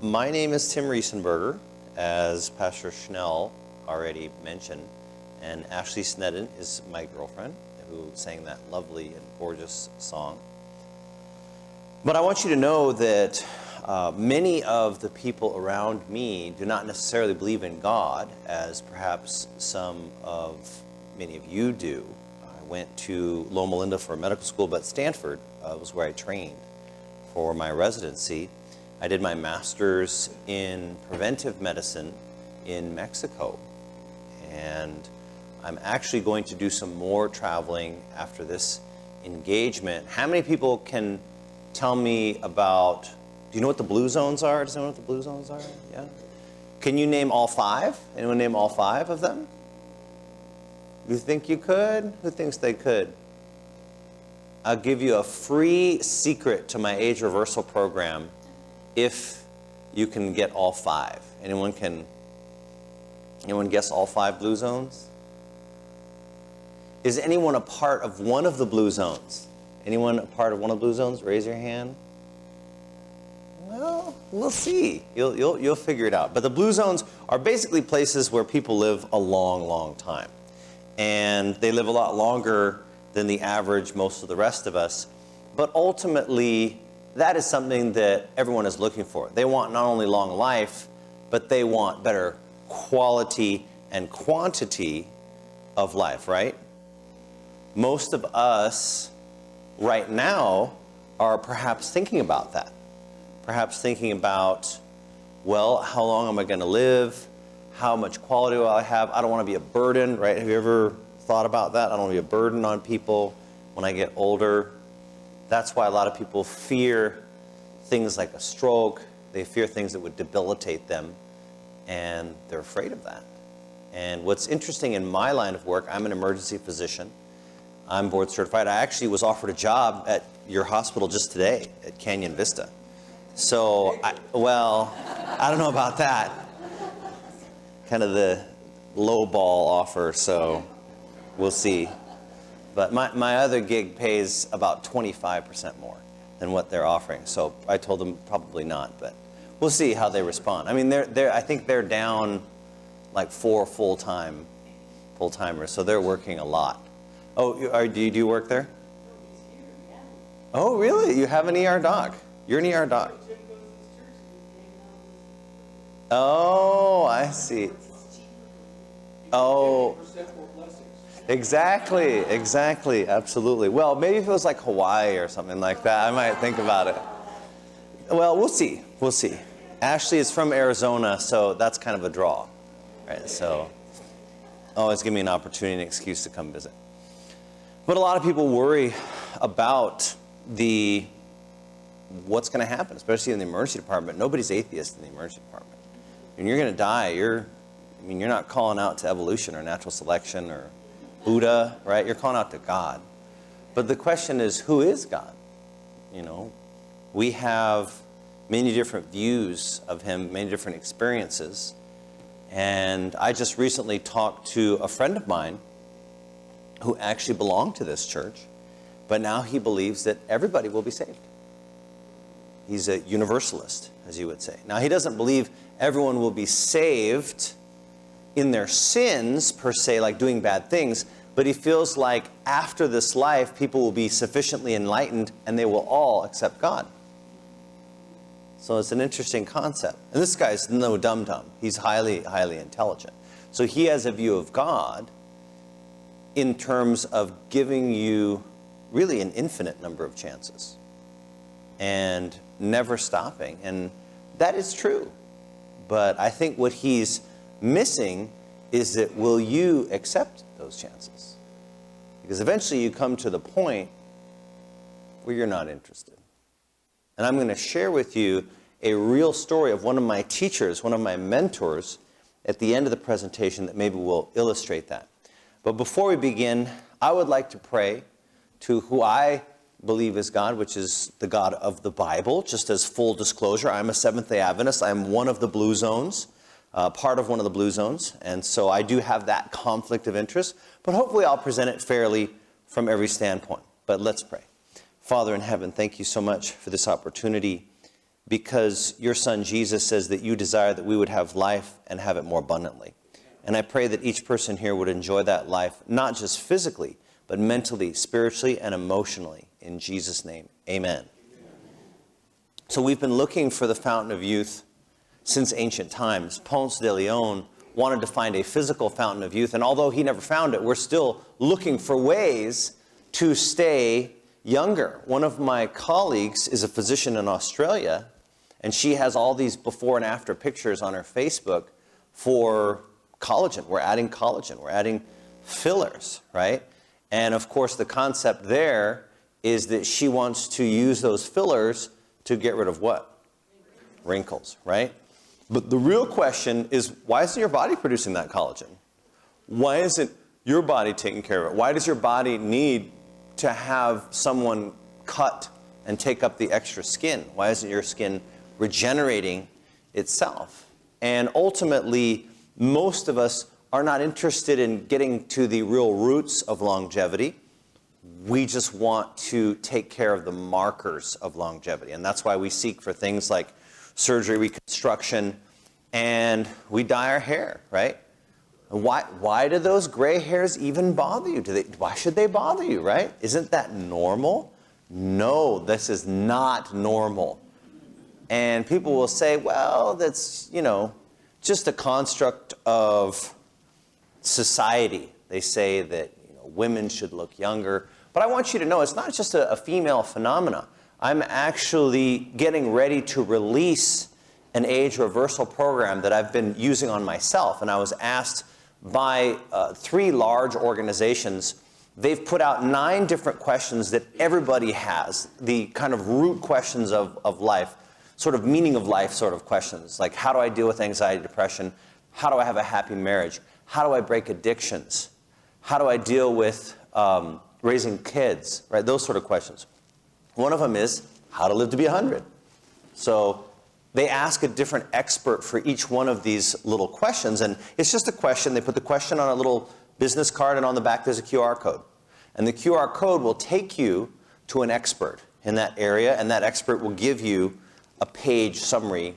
My name is Tim Riesenberger, as Pastor Schnell already mentioned, and Ashley Snedden is my girlfriend who sang that lovely and gorgeous song. But I want you to know that many of the people around me do not necessarily believe in God, as perhaps many of you do. I went to Loma Linda for medical school, but Stanford was where I trained for my residency. I did my master's in preventive medicine in Mexico, and I'm actually going to do some more traveling after this engagement. How many people can tell me about, do you know what the blue zones are? Does anyone know what the blue zones are? Yeah? Can you name all five? Anyone name all five of them? You think you could? Who thinks they could? I'll give you a free secret to my age reversal program if you can get all five. Anyone guess all five blue zones? Is anyone a part of one of the blue zones? Anyone a part of one of the blue zones? Raise your hand. Well, we'll see. You'll figure it out. But the blue zones are basically places where people live a long, long time. And they live a lot longer than the average, most of the rest of us. But ultimately, that is something that everyone is looking for. They want not only long life, but they want better quality and quantity of life, right? Most of us right now are perhaps thinking about that. Perhaps thinking about, well, how long am I going to live? How much quality will I have? I don't want to be a burden, right? Have you ever thought about that? I don't want to be a burden on people when I get older. That's why a lot of people fear things like a stroke. They fear things that would debilitate them, and they're afraid of that. And what's interesting in my line of work, I'm an emergency physician. I'm board certified. I actually was offered a job at your hospital just today at Canyon Vista. So, I don't know about that. Kind of the low ball offer, so we'll see. But my other gig pays about 25% more than what they're offering. So I told them probably not, but we'll see how they respond. I mean, I think they're down like 4 full-timers, so they're working a lot. Oh, do you work there? Oh, really? You have an ER doc. You're an ER doc. Oh, I see. Oh. Exactly, absolutely. Well, maybe if it was like Hawaii or something like that, I might think about it. Well, we'll see. Ashley is from Arizona, so that's kind of a draw, right? So always give me an opportunity, an excuse to come visit. But a lot of people worry about what's going to happen, especially in the emergency department. Nobody's atheist in the emergency department. When you're going to die, you're not calling out to evolution or natural selection or Buddha, right? You're calling out to God. But the question is, who is God? We have many different views of him, many different experiences. And I just recently talked to a friend of mine who actually belonged to this church, but now he believes that everybody will be saved. He's a universalist, as you would say. Now, he doesn't believe everyone will be saved in their sins, per se, like doing bad things, but he feels like after this life, people will be sufficiently enlightened and they will all accept God. So it's an interesting concept. And this guy's no dum-dum. He's highly, highly intelligent. So he has a view of God in terms of giving you really an infinite number of chances and never stopping. And that is true. But I think what he's missing is that will you accept those chances? Because eventually you come to the point where you're not interested. And I'm going to share with you a real story of one of my teachers, one of my mentors, at the end of the presentation that maybe will illustrate that. But before we begin, I would like to pray to who I believe is God, which is the God of the Bible. Just as full disclosure, I'm a Seventh-day Adventist. I'm one of the blue zones, part of one of the blue zones. And so I do have that conflict of interest. But hopefully I'll present it fairly from every standpoint. But let's pray. Father in heaven, thank you so much for this opportunity because your son Jesus says that you desire that we would have life and have it more abundantly. And I pray that each person here would enjoy that life, not just physically, but mentally, spiritually, and emotionally. In Jesus' name, amen. So we've been looking for the fountain of youth since ancient times. Ponce de Leon wanted to find a physical fountain of youth, and although he never found it, we're still looking for ways to stay younger. One of my colleagues is a physician in Australia, and she has all these before and after pictures on her Facebook for collagen. We're adding collagen. We're adding fillers, right? And of course, the concept there is that she wants to use those fillers to get rid of what? Wrinkles, right? But the real question is, why isn't your body producing that collagen? Why isn't your body taking care of it? Why does your body need to have someone cut and take up the extra skin? Why isn't your skin regenerating itself? And ultimately, most of us are not interested in getting to the real roots of longevity. We just want to take care of the markers of longevity. And that's why we seek for things like surgery, reconstruction, and we dye our hair, right? Why do those gray hairs even bother you? Why should they bother you, right? Isn't that normal? No, this is not normal. And people will say, well, that's, just a construct of society. They say that women should look younger. But I want you to know it's not just a female phenomena. I'm actually getting ready to release an age reversal program that I've been using on myself. And I was asked by 3 large organizations. They've put out 9 different questions that everybody has, the kind of root questions of life, sort of meaning of life sort of questions, like how do I deal with anxiety, depression? How do I have a happy marriage? How do I break addictions? How do I deal with raising kids, right? Those sort of questions. One of them is how to live to be 100. So they ask a different expert for each one of these little questions, and it's just a question. They put the question on a little business card, and on the back there's a QR code. And the QR code will take you to an expert in that area, and that expert will give you a page summary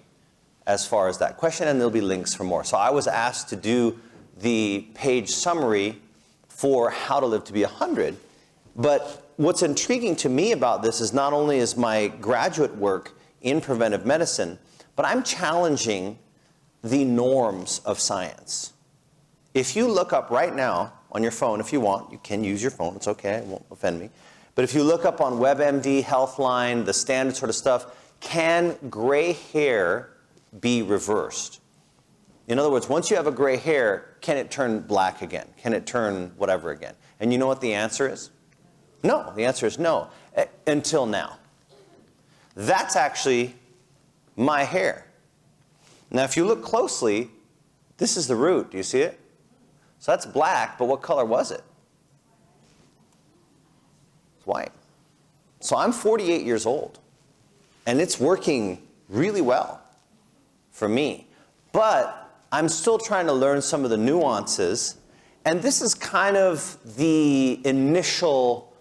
as far as that question, and there'll be links for more. So I was asked to do the page summary for how to live to be 100. But what's intriguing to me about this is not only is my graduate work in preventive medicine, but I'm challenging the norms of science. If you look up right now on your phone, if you want, you can use your phone, it's okay, it won't offend me. But if you look up on WebMD, Healthline, the standard sort of stuff, can gray hair be reversed? In other words, once you have a gray hair, can it turn black again? Can it turn whatever again? And you know what the answer is? No, the answer is no, until now. That's actually my hair. Now, if you look closely, this is the root. Do you see it? So that's black, but what color was it? It's white. So I'm 48 years old, and it's working really well for me. But I'm still trying to learn some of the nuances, and this is kind of the initial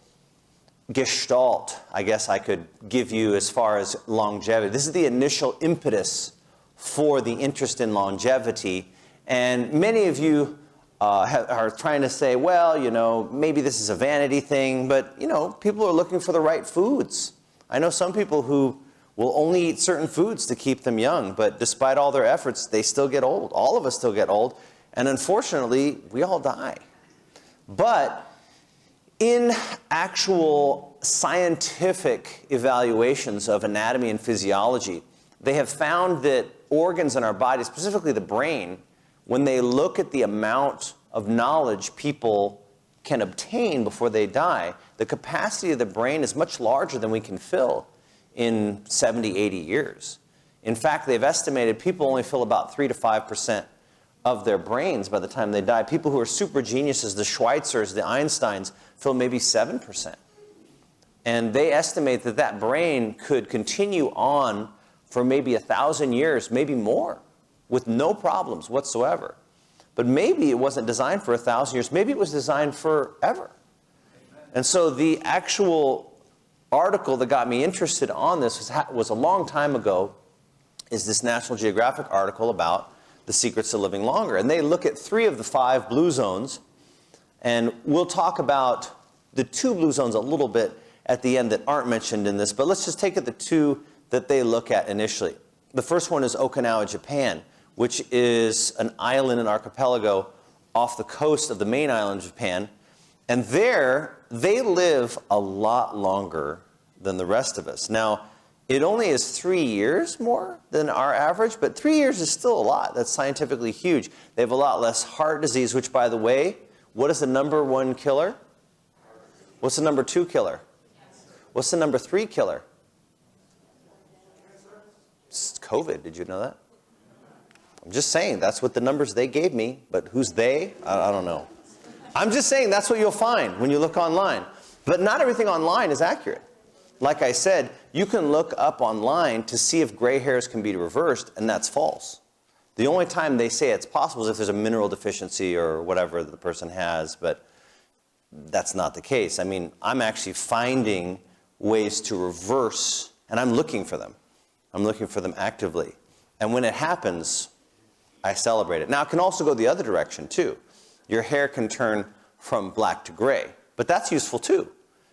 gestalt, I guess I could give you as far as longevity. This is the initial impetus for the interest in longevity. And many of you are trying to say, well, maybe this is a vanity thing, but, people are looking for the right foods. I know some people who will only eat certain foods to keep them young, but despite all their efforts, they still get old. All of us still get old, and unfortunately, we all die. But in actual scientific evaluations of anatomy and physiology, they have found that organs in our body, specifically the brain, when they look at the amount of knowledge people can obtain before they die, the capacity of the brain is much larger than we can fill in 70, 80 years. In fact, they've estimated people only fill about 3 to 5% of their brains by the time they die. People who are super geniuses, the Schweitzers, the Einsteins, fill maybe 7%. And they estimate that that brain could continue on for maybe 1,000 years, maybe more, with no problems whatsoever. But maybe it wasn't designed for 1,000 years. Maybe it was designed forever. And so the actual article that got me interested on this was a long time ago, is this National Geographic article about the secrets of living longer. And they look at 3 of the 5 blue zones, and we'll talk about the 2 blue zones a little bit at the end that aren't mentioned in this, but let's just take it the 2 that they look at initially. The first one is Okinawa, Japan, which is an island, an archipelago off the coast of the main island of Japan. And there, they live a lot longer than the rest of us. Now, it only is 3 years more than our average, but 3 years is still a lot. That's scientifically huge. They have a lot less heart disease, which, by the way, what is the number 1 killer? What's the number 2 killer? What's the number 3 killer? It's COVID. Did you know that? I'm just saying, that's what the numbers they gave me, but who's they? I don't know. I'm just saying that's what you'll find when you look online. But not everything online is accurate. Like I said, you can look up online to see if gray hairs can be reversed, and that's false. The only time they say it's possible is if there's a mineral deficiency or whatever that the person has, but that's not the case. I mean, I'm actually finding ways to reverse, and I'm looking for them. I'm looking for them actively. And when it happens, I celebrate it. Now, it can also go the other direction, too. Your hair can turn from black to gray. But that's useful, too.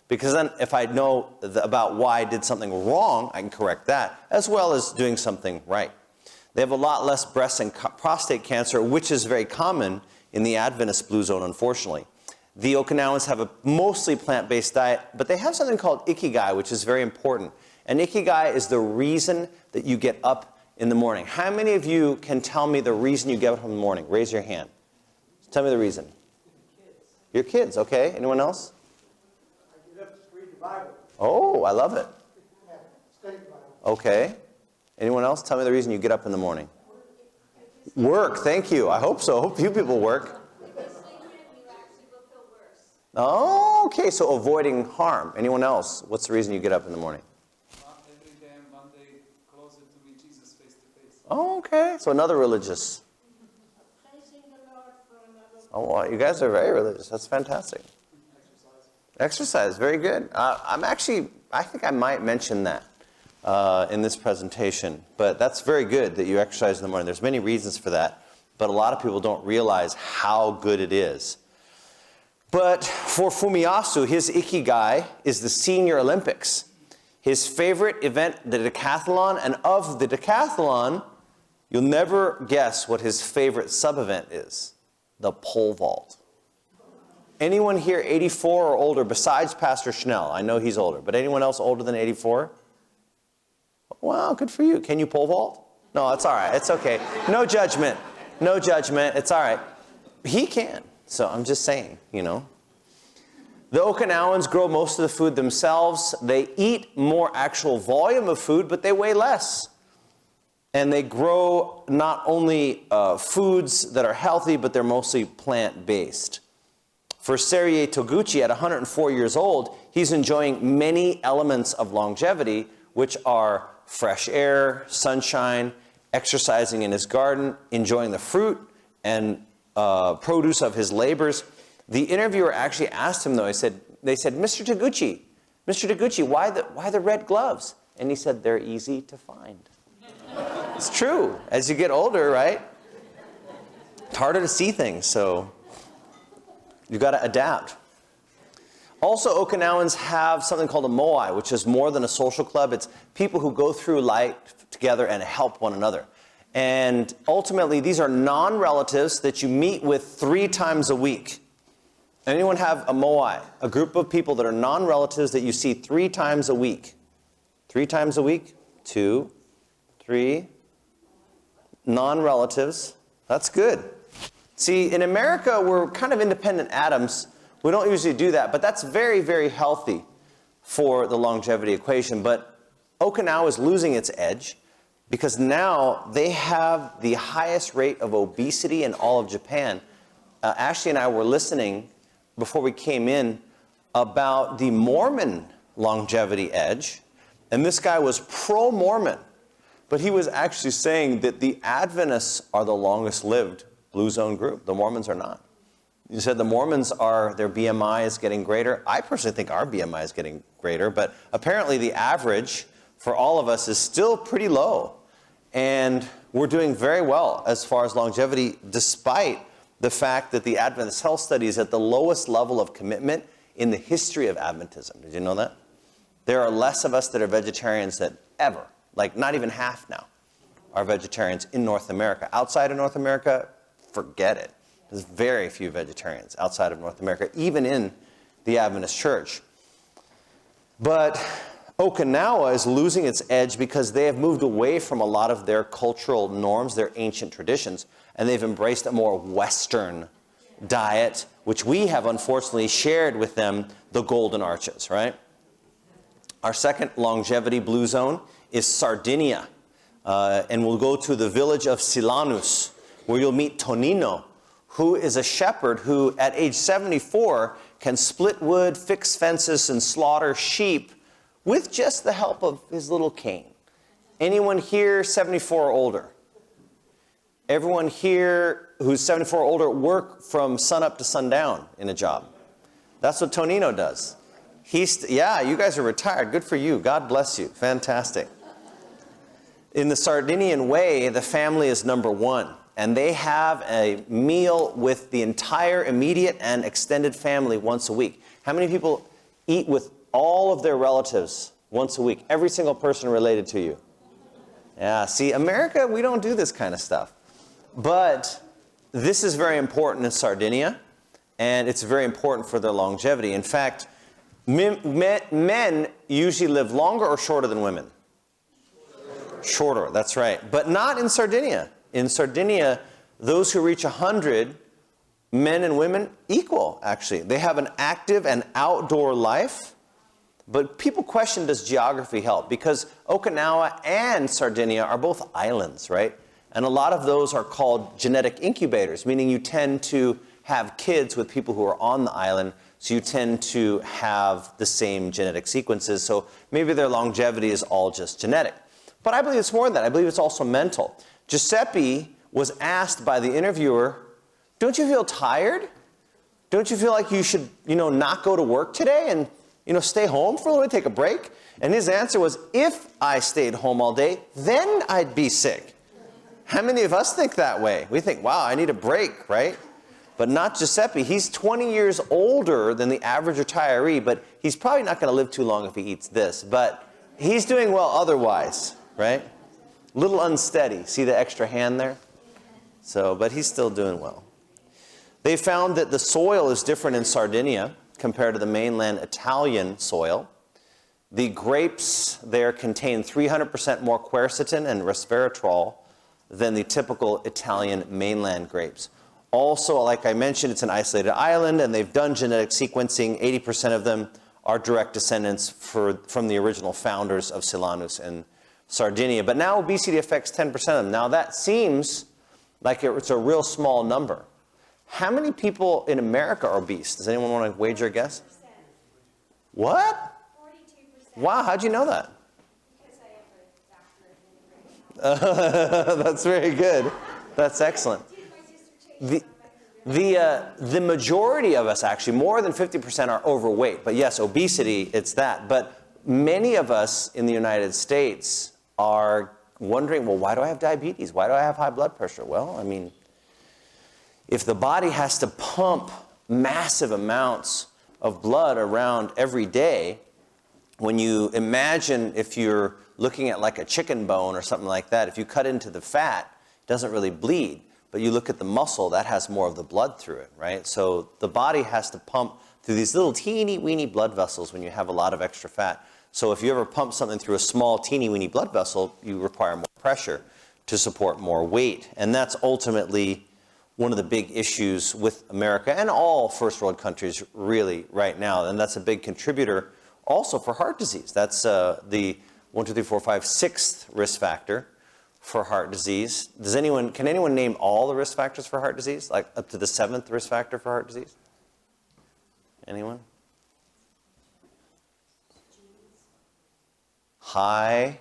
Because then if I know about why I did something wrong, I can correct that, as well as doing something right. They have a lot less breast and prostate cancer, which is very common in the Adventist blue zone, unfortunately. The Okinawans have a mostly plant-based diet, but they have something called ikigai, which is very important. And ikigai is the reason that you get up in the morning. How many of you can tell me the reason you get up in the morning? Raise your hand. Tell me the reason. Your kids, okay. Anyone else? I get up to read the Bible. Oh, I love it. Study the Bible. Okay. Anyone else? Tell me the reason you get up in the morning. Work, thank you. I hope so. I hope you people work. Oh, okay, so avoiding harm. Anyone else? What's the reason you get up in the morning? Every day I'm one day closer to meet Jesus face to face. Oh, okay. So another religious. Oh, well, you guys are very religious. That's fantastic. Exercise, very good. I think I might mention that in this presentation. But that's very good that you exercise in the morning. There's many reasons for that. But a lot of people don't realize how good it is. But for Fumiyasu, his ikigai is the Senior Olympics. His favorite event, the decathlon, and of the decathlon, you'll never guess what his favorite sub-event is. The pole vault. Anyone here 84 or older besides Pastor Schnell? I know he's older, but anyone else older than 84? Wow, good for you. Can you pole vault? No, it's all right. It's okay. No judgment. No judgment. It's all right. He can. So I'm just saying, you know. The Okinawans grow most of the food themselves. They eat more actual volume of food, but they weigh less. And they grow not only foods that are healthy, but they're mostly plant-based. For Serie Toguchi, at 104 years old, he's enjoying many elements of longevity, which are fresh air, sunshine, exercising in his garden, enjoying the fruit and produce of his labors. The interviewer actually asked him, though, they said, Mr. Toguchi, why the red gloves? And he said, they're easy to find. It's true. As you get older, right? It's harder to see things, so you've got to adapt. Also, Okinawans have something called a moai, which is more than a social club. It's people who go through life together and help one another. And ultimately, these are non-relatives that you meet with 3 times a week. Anyone have a moai, a group of people that are non-relatives that you see 3 times a week? 3 times a week? 2, 3. Non-relatives. That's good. See, in America, we're kind of independent atoms. We don't usually do that, but that's very, very healthy for the longevity equation. But Okinawa is losing its edge because now they have the highest rate of obesity in all of Japan. Ashley and I were listening before we came in about the Mormon longevity edge, and this guy was pro-Mormon, but he was actually saying that the Adventists are the longest lived blue zone group. The Mormons are not. You said the Mormons their BMI is getting greater. I personally think our BMI is getting greater, but apparently the average for all of us is still pretty low. And we're doing very well as far as longevity, despite the fact that the Adventist Health Study is at the lowest level of commitment in the history of Adventism. Did you know that? There are less of us that are vegetarians than ever. Like not even half now are vegetarians in North America. Outside of North America, forget it. There's very few vegetarians outside of North America, even in the Adventist Church. But Okinawa is losing its edge because they have moved away from a lot of their cultural norms, their ancient traditions, and they've embraced a more Western diet, which we have unfortunately shared with them, the Golden Arches, right? Our second longevity blue zone is Sardinia. And we'll go to the village of Silanus, where you'll meet Tonino, who is a shepherd who, at age 74, can split wood, fix fences, and slaughter sheep with just the help of his little cane. Anyone here 74 or older? Everyone here who's 74 or older work from sunup to sundown in a job. That's what Tonino does. Yeah, you guys are retired. Good for you. God bless you. Fantastic. In the Sardinian way, the family is number one. And they have a meal with the entire immediate and extended family once a week. How many people eat with all of their relatives once a week? Every single person related to you. Yeah, see, America, we don't do this kind of stuff. But this is very important in Sardinia, and it's very important for their longevity. In fact, men usually live longer or shorter than women? Shorter, that's right. But not in Sardinia. In Sardinia, those who reach 100, men and women, equal, actually. They have an active and outdoor life. But people question, does geography help? Because Okinawa and Sardinia are both islands, right? And a lot of those are called genetic incubators, meaning you tend to have kids with people who are on the island, so you tend to have the same genetic sequences. So maybe their longevity is all just genetic. But I believe it's more than that. I believe it's also mental. Giuseppe was asked by the interviewer, don't you feel tired? Don't you feel like you should, not go to work today and, stay home for a little bit, take a break? And his answer was, if I stayed home all day, then I'd be sick. How many of us think that way? We think, wow, I need a break, right? But not Giuseppe. He's 20 years older than the average retiree, but he's probably not going to live too long if he eats this. But he's doing well otherwise, right? A little unsteady. See the extra hand there? But he's still doing well. They found that the soil is different in Sardinia compared to the mainland Italian soil. The grapes there contain 300% more quercetin and resveratrol than the typical Italian mainland grapes. Also, like I mentioned, it's an isolated island, and they've done genetic sequencing. 80% of them are direct descendants from the original founders of Silanus and Sardinia. But now obesity affects 10% of them. Now that seems like it's a real small number. How many people in America are obese? Does anyone want to wager a guess? 42%. What? 42%. Wow, how'd you know that? Because I have a doctorate in immigration. That's very good. That's excellent. The majority of us, actually, more than 50% are overweight. But yes, obesity, it's that. But many of us in the United States are wondering, well, why do I have diabetes? Why do I have high blood pressure? Well, I mean, if the body has to pump massive amounts of blood around every day, when you imagine if you're looking at like a chicken bone or something like that, if you cut into the fat, it doesn't really bleed. But you look at the muscle, that has more of the blood through it, right? So the body has to pump through these little teeny weeny blood vessels when you have a lot of extra fat. So if you ever pump something through a small teeny weeny blood vessel, you require more pressure to support more weight. And that's ultimately one of the big issues with America and all first world countries really right now. And that's a big contributor also for heart disease. That's the 6th risk factor for heart disease. Can anyone name all the risk factors for heart disease? Like up to the 7th risk factor for heart disease? Anyone? High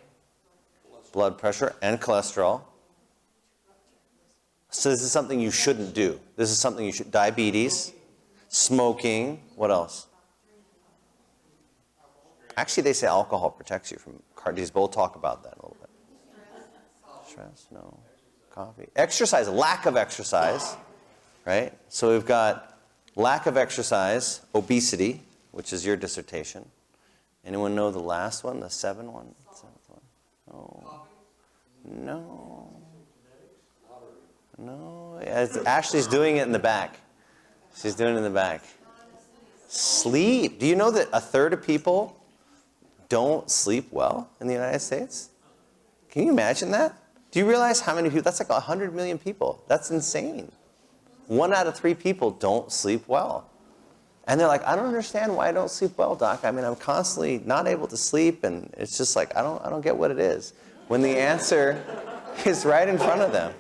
blood pressure and cholesterol. So this is something you shouldn't do. This is something you should, diabetes. Smoking. What else? Actually, they say alcohol protects you from heart disease. Both talk about that a little bit. Stress, no. Coffee. Exercise, lack of exercise, right? So we've got lack of exercise, obesity, which is your dissertation. Anyone know the last one, the seventh one? Oh. No. No. Yeah, Ashley's doing it in the back. She's doing it in the back. Sleep. Do you know that a third of people don't sleep well in the United States? Can you imagine that? Do you realize how many people? That's like 100 million people. That's insane. 1 out of 3 people don't sleep well. And they're like, I don't understand why I don't sleep well, doc. I mean, I'm constantly not able to sleep, and it's just like, I don't get what it is. When the answer is right in front of them.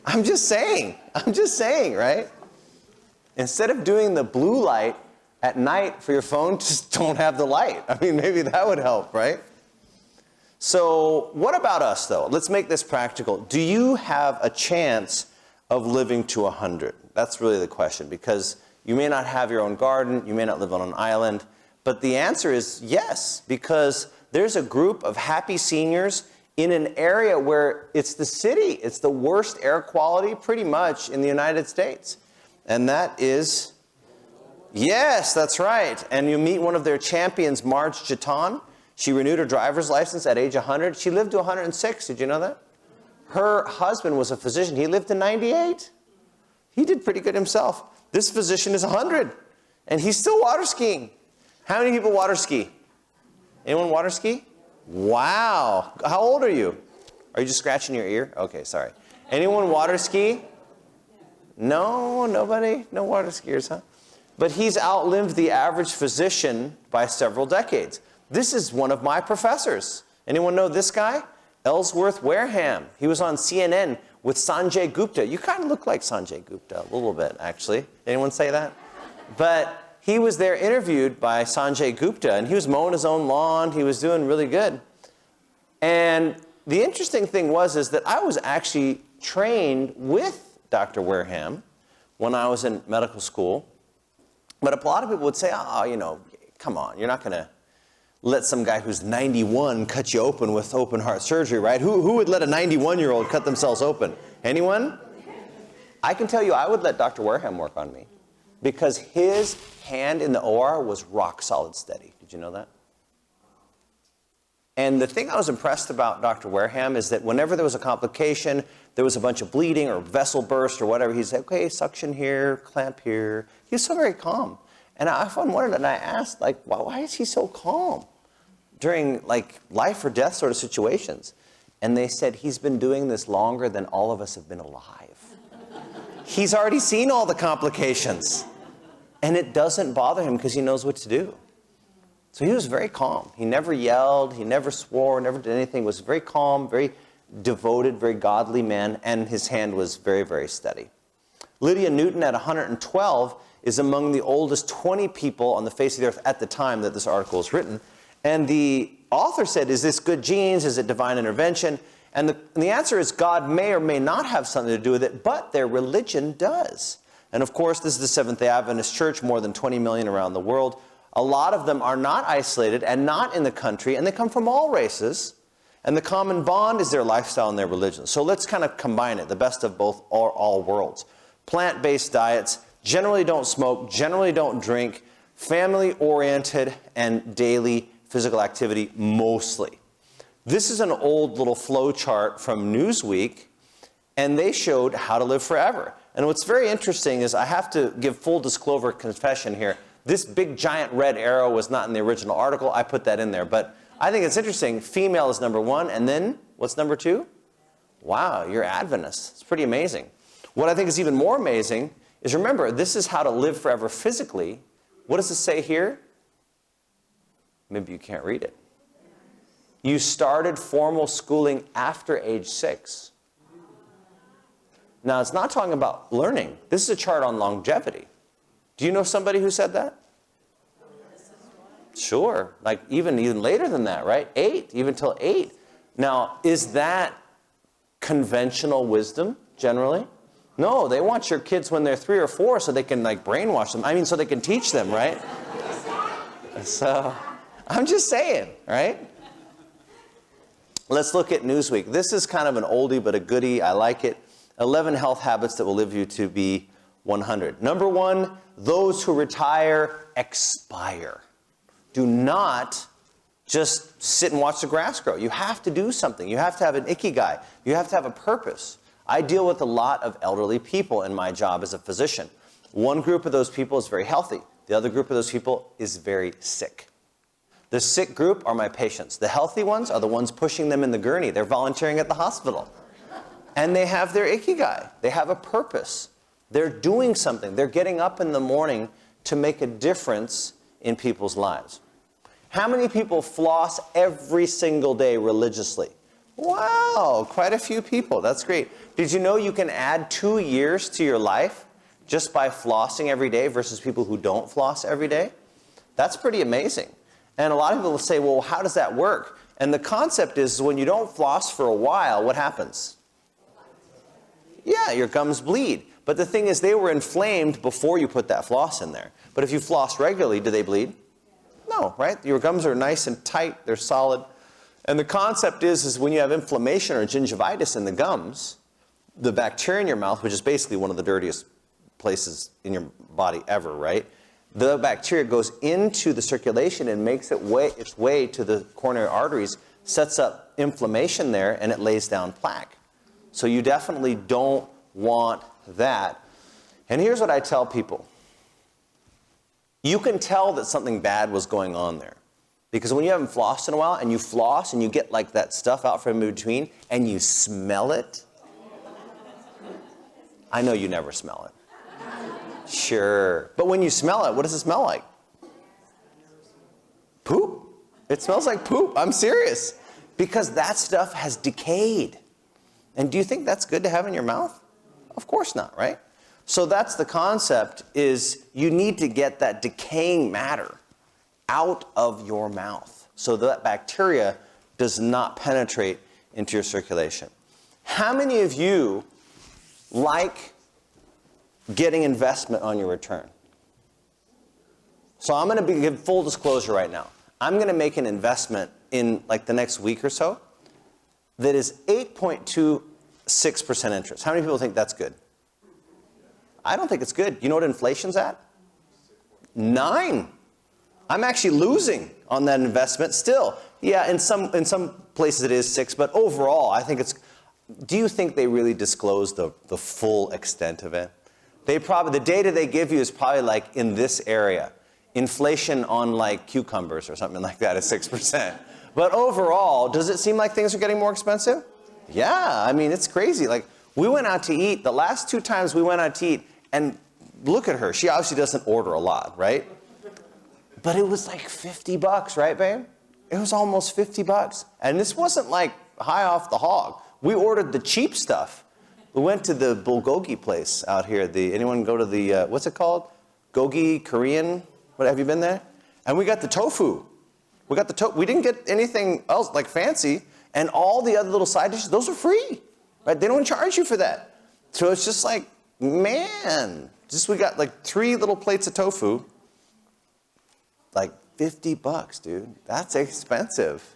I'm just saying, right? Instead of doing the blue light at night for your phone, just don't have the light. I mean, maybe that would help, right? So what about us, though? Let's make this practical. Do you have a chance of living to 100? That's really the question, because you may not have your own garden, you may not live on an island, but the answer is yes, because there's a group of happy seniors in an area where it's the city. It's the worst air quality pretty much in the United States. And that is, yes, that's right. And you meet one of their champions, Marge Jeton. She renewed her driver's license at age 100. She lived to 106. Did you know that? Her husband was a physician. He lived to 98. He did pretty good himself. This physician is 100, and he's still water skiing. How many people water ski? Anyone water ski? Wow. How old are you? Are you just scratching your ear? Okay, sorry. Anyone water ski? No, nobody? No water skiers, huh? But he's outlived the average physician by several decades. This is one of my professors. Anyone know this guy? Ellsworth Wareham. He was on CNN with Sanjay Gupta. You kind of look like Sanjay Gupta a little bit, actually. Anyone say that? But he was there interviewed by Sanjay Gupta, and he was mowing his own lawn. He was doing really good. And the interesting thing is that I was actually trained with Dr. Wareham when I was in medical school. But a lot of people would say, oh, you know, come on, you're not going to let some guy who's 91 cut you open with open heart surgery, right? Who would let a 91-year-old cut themselves open? Anyone? I can tell you I would let Dr. Wareham work on me because his hand in the OR was rock solid steady. Did you know that? And the thing I was impressed about Dr. Wareham is that whenever there was a complication, there was a bunch of bleeding or vessel burst or whatever, he'd say, okay, suction here, clamp here. He was so very calm. And I often wondered, and I asked, like, why is he so calm during, like, life or death sort of situations? And they said, he's been doing this longer than all of us have been alive. He's already seen all the complications. And it doesn't bother him because he knows what to do. So he was very calm. He never yelled, he never swore, never did anything. He was very calm, very devoted, very godly man, and his hand was very, very steady. Lydia Newton at 112 is among the oldest 20 people on the face of the earth at the time that this article was written. And the author said, is this good genes? Is it divine intervention? And the answer is God may or may not have something to do with it, but their religion does. And of course, this is the Seventh-day Adventist Church, more than 20 million around the world. A lot of them are not isolated and not in the country, and they come from all races. And the common bond is their lifestyle and their religion. So let's kind of combine it, the best of both or all worlds. Plant-based diets, generally don't smoke, generally don't drink, family-oriented, and daily physical activity mostly. This is an old little flow chart from Newsweek, and they showed how to live forever. And what's very interesting is I have to give full disclosure confession here. This big giant red arrow was not in the original article. I put that in there. But I think it's interesting. Female is number 1. And then what's number 2? Wow, you're Adventist. It's pretty amazing. What I think is even more amazing is, remember, this is how to live forever physically. What does it say here? Maybe you can't read it. You started formal schooling after age 6. Now, it's not talking about learning. This is a chart on longevity. Do you know somebody who said that? Sure. Like even later than that, right? 8, even till 8. Now, is that conventional wisdom, generally? No, they want your kids when they're 3 or 4 so they can like brainwash them. I mean, so they can teach them, right? So, I'm just saying, right? Let's look at Newsweek. This is kind of an oldie but a goodie. I like it. 11 health habits that will live you to be 100. Number 1, those who retire expire. Do not just sit and watch the grass grow. You have to do something. You have to have an ikigai. You have to have a purpose. I deal with a lot of elderly people in my job as a physician. One group of those people is very healthy. The other group of those people is very sick. The sick group are my patients. The healthy ones are the ones pushing them in the gurney. They're volunteering at the hospital. And they have their ikigai. They have a purpose. They're doing something. They're getting up in the morning to make a difference in people's lives. How many people floss every single day religiously? Wow, quite a few people. That's great. Did you know you can add 2 years to your life just by flossing every day versus people who don't floss every day? That's pretty amazing. And a lot of people will say, well, how does that work? And the concept is when you don't floss for a while, what happens? Yeah, your gums bleed. But the thing is, they were inflamed before you put that floss in there. But if you floss regularly, do they bleed? No, right? Your gums are nice and tight. They're solid. And the concept is when you have inflammation or gingivitis in the gums, the bacteria in your mouth, which is basically one of the dirtiest places in your body ever, right? The bacteria goes into the circulation and makes its way to the coronary arteries, sets up inflammation there, and it lays down plaque. So you definitely don't want that. And here's what I tell people. You can tell that something bad was going on there. Because when you haven't flossed in a while, and you floss, and you get like that stuff out from in between, and you smell it. I know you never smell it. Sure. But when you smell it, what does it smell like? Poop. It smells like poop. I'm serious. Because that stuff has decayed. And do you think that's good to have in your mouth? Of course not, right? So that's the concept, is you need to get that decaying matter out of your mouth so that bacteria does not penetrate into your circulation. How many of you like getting investment on your return? So I'm going to give full disclosure right now. I'm going to make an investment in like the next week or so that is 8.26% interest. How many people think that's good? I don't think it's good. You know what inflation's at? 9. I'm actually losing on that investment still. Yeah, in some places it is 6, but overall I think it's. Do you think they really disclose the full extent of it? They probably, the data they give you is probably like in this area. Inflation on like cucumbers or something like that is 6%. But overall, does it seem like things are getting more expensive? Yeah, I mean, it's crazy. Like, we went out to eat, the last 2 times we went out to eat, and look at her. She obviously doesn't order a lot, right? But it was like $50, right, babe? It was almost $50. And this wasn't like high off the hog. We ordered the cheap stuff. We went to the bulgogi place out here. Anyone go to the, what's it called? Gogi Korean? What, have you been there? And we got the tofu. We didn't get anything else like fancy. And all the other little side dishes, those are free. Right? They don't charge you for that. So it's just like, man, we got like 3 little plates of tofu. Like $50, dude. That's expensive.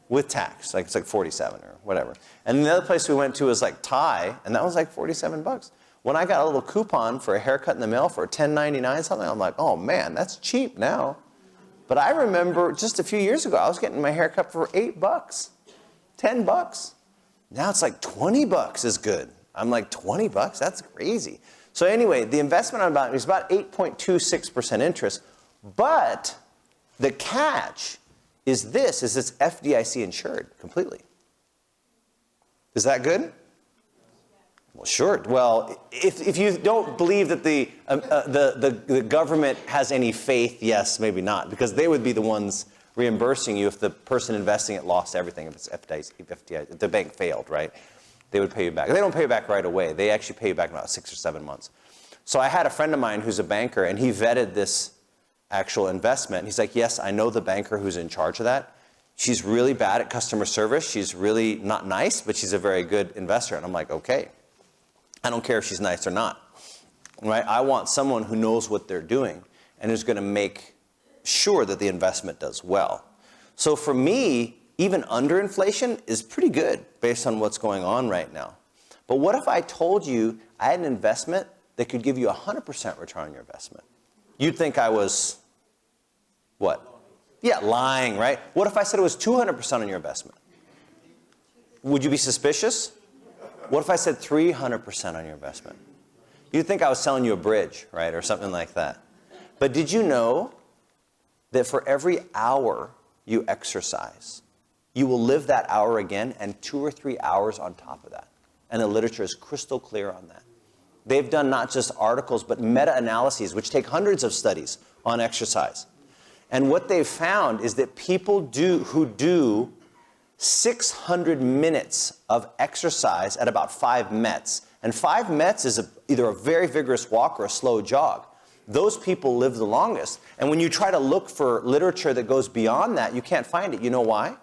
With tax, like it's like 47 or whatever. And the other place we went to was like Thai, and that was like $47. When I got a little coupon for a haircut in the mail for $10.99 something, I'm like, oh man, that's cheap now. But I remember just a few years ago, I was getting my haircut for $8, $10. Now it's like $20 is good. I'm like, $20? That's crazy. So anyway, the investment I'm about is about 8.26% interest, but the catch is it's FDIC insured completely. Is that good? Well, sure. Well, if you don't believe that the government has any faith, yes, maybe not, because they would be the ones reimbursing you if the person investing it lost everything. If it's FDIC, if the bank failed, right? They would pay you back. They don't pay you back right away. They actually pay you back in about 6 or 7 months. So I had a friend of mine who's a banker, and he vetted this actual investment. He's like, yes, I know the banker who's in charge of that. She's really bad at customer service. She's really not nice, but she's a very good investor. And I'm like, okay. I don't care if she's nice or not, right? I want someone who knows what they're doing and is going to make sure that the investment does well. So for me, even underinflation is pretty good based on what's going on right now. But what if I told you I had an investment that could give you 100% return on your investment? You'd think I was, what? Yeah, lying, right? What if I said it was 200% on your investment? Would you be suspicious? What if I said 300% on your investment? You'd think I was selling you a bridge, right, or something like that. But did you know that for every hour you exercise, you will live that hour again and 2 or 3 hours on top of that? And the literature is crystal clear on that. They've done not just articles, but meta-analyses, which take hundreds of studies on exercise. And what they've found is that people who do 600 minutes of exercise at about 5 METs, and 5 METs is either a very vigorous walk or a slow jog. Those people live the longest. And when you try to look for literature that goes beyond that, you can't find it. You know why?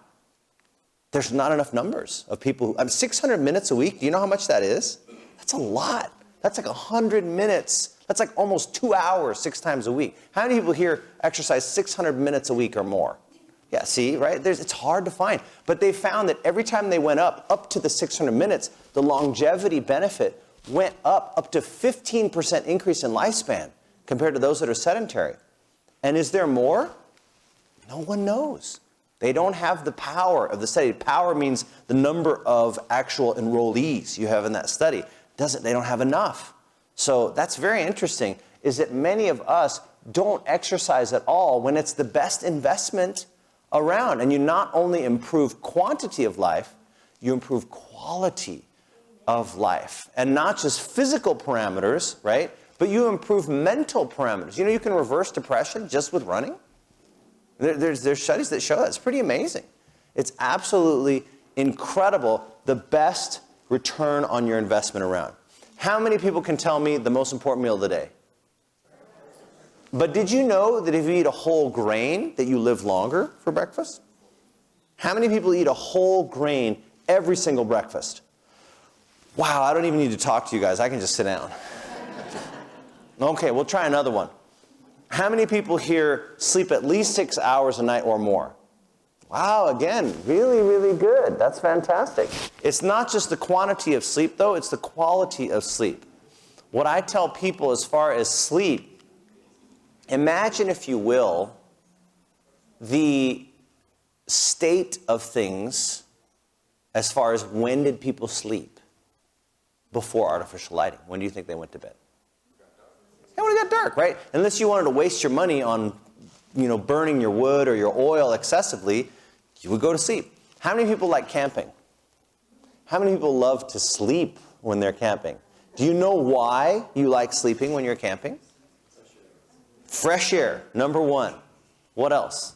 There's not enough numbers of people who, 600 minutes a week, do you know how much that is? That's a lot. That's like 100 minutes. That's like almost 2 hours 6 times a week. How many people here exercise 600 minutes a week or more? Yeah, see, right? It's hard to find. But they found that every time they went up to the 600 minutes, the longevity benefit went up to 15% increase in lifespan compared to those that are sedentary. And is there more? No one knows. They don't have the power of the study. Power means the number of actual enrollees you have in that study. They don't have enough. So that's very interesting, is that many of us don't exercise at all when it's the best investment around. And you not only improve quantity of life, you improve quality of life. And not just physical parameters, right? But you improve mental parameters. You know, you can reverse depression just with running. There's studies that show that. It's pretty amazing. It's absolutely incredible, the best return on your investment around. How many people can tell me the most important meal of the day? But did you know that if you eat a whole grain, that you live longer for breakfast? How many people eat a whole grain every single breakfast? Wow, I don't even need to talk to you guys. I can just sit down. Okay, we'll try another one. How many people here sleep at least 6 hours a night or more? Wow, again, really, really good. That's fantastic. It's not just the quantity of sleep, though. It's the quality of sleep. What I tell people as far as sleep, imagine, if you will, the state of things as far as when did people sleep before artificial lighting. When do you think they went to bed? Yeah, when it got dark, right? Unless you wanted to waste your money on, burning your wood or your oil excessively, you would go to sleep. How many people like camping? How many people love to sleep when they're camping? Do you know why you like sleeping when you're camping? Fresh air, number one. What else?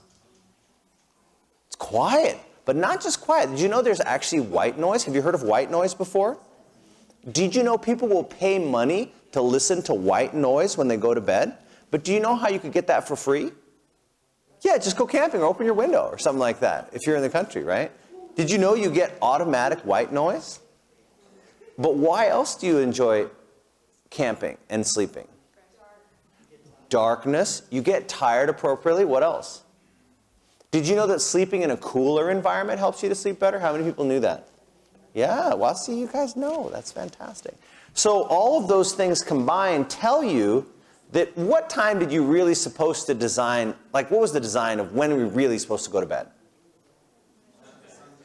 It's quiet, but not just quiet. Did you know there's actually white noise? Have you heard of white noise before? Did you know people will pay money to listen to white noise when they go to bed? But do you know how you could get that for free? Yeah, just go camping or open your window or something like that if you're in the country, right? Did you know you get automatic white noise? But why else do you enjoy camping and sleeping? Darkness. You get tired appropriately. What else? Did you know that sleeping in a cooler environment helps you to sleep better? How many people knew that? Yeah, well, see, you guys know. That's fantastic. So all of those things combined tell you that what time did you really supposed to design, like what was the design of when we really supposed to go to bed?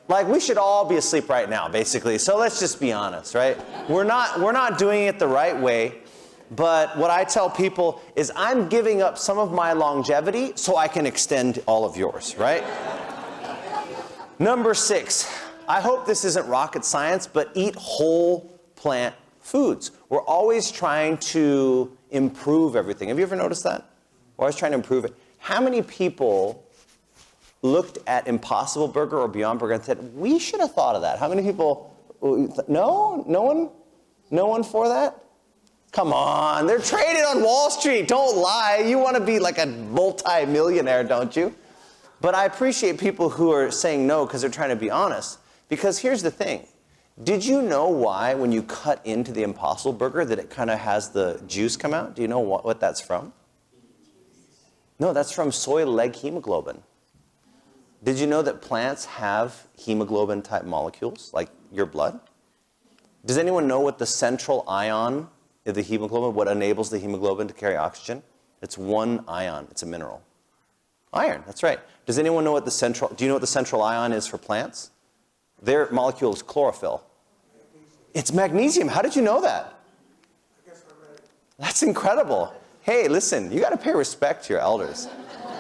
Like we should all be asleep right now, basically. So let's just be honest, right? We're not doing it the right way. But what I tell people is I'm giving up some of my longevity so I can extend all of yours, right? Number 6, I hope this isn't rocket science, but eat whole plant foods. We're always trying to improve everything. Have you ever noticed that? We're always trying to improve it. How many people looked at Impossible Burger or Beyond Burger and said, we should have thought of that? How many people? No? No one for that? Come on, they're traded on Wall Street. Don't lie. You want to be like a multi-millionaire, don't you? But I appreciate people who are saying no because they're trying to be honest. Because here's the thing. Did you know why when you cut into the Impossible Burger that it kind of has the juice come out? Do you know what that's from? No, that's from soy leg hemoglobin. Did you know that plants have hemoglobin type molecules like your blood? Does anyone know what the central ion of the hemoglobin, what enables the hemoglobin to carry oxygen? It's one ion. It's a mineral. Iron, that's right. Does anyone know what do you know what the central ion is for plants? Their molecule is chlorophyll. It's magnesium. How did you know that? That's incredible. Hey, listen, you got to pay respect to your elders.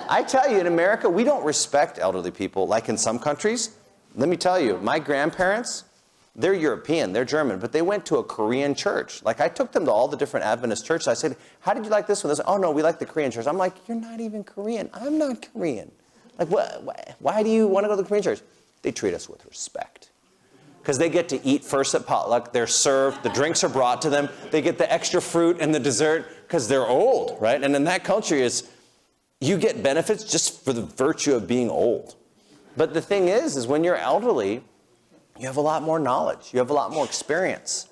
I tell you, in America, we don't respect elderly people like in some countries. Let me tell you, my grandparents, they're European, they're German, but they went to a Korean church. Like, I took them to all the different Adventist churches. I said, how did you like this one? They said, oh, no, we like the Korean church. I'm like, you're not even Korean. I'm not Korean. Like, why do you want to go to the Korean church? They treat us with respect. Because they get to eat first at potluck. They're served. The drinks are brought to them. They get the extra fruit and the dessert because they're old, right? And in that culture you get benefits just for the virtue of being old. But the thing is when you're elderly, you have a lot more knowledge. You have a lot more experience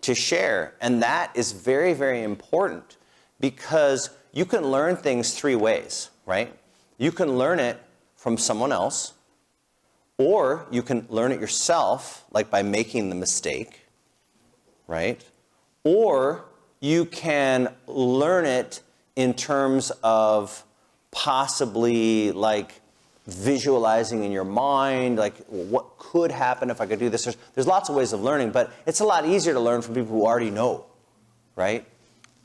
to share. And that is very, very important because you can learn things three ways, right? You can learn it from someone else, or you can learn it yourself, like by making the mistake, right? Or you can learn it in terms of possibly like visualizing in your mind, like what could happen if I could do this. There's lots of ways of learning, but it's a lot easier to learn from people who already know, right?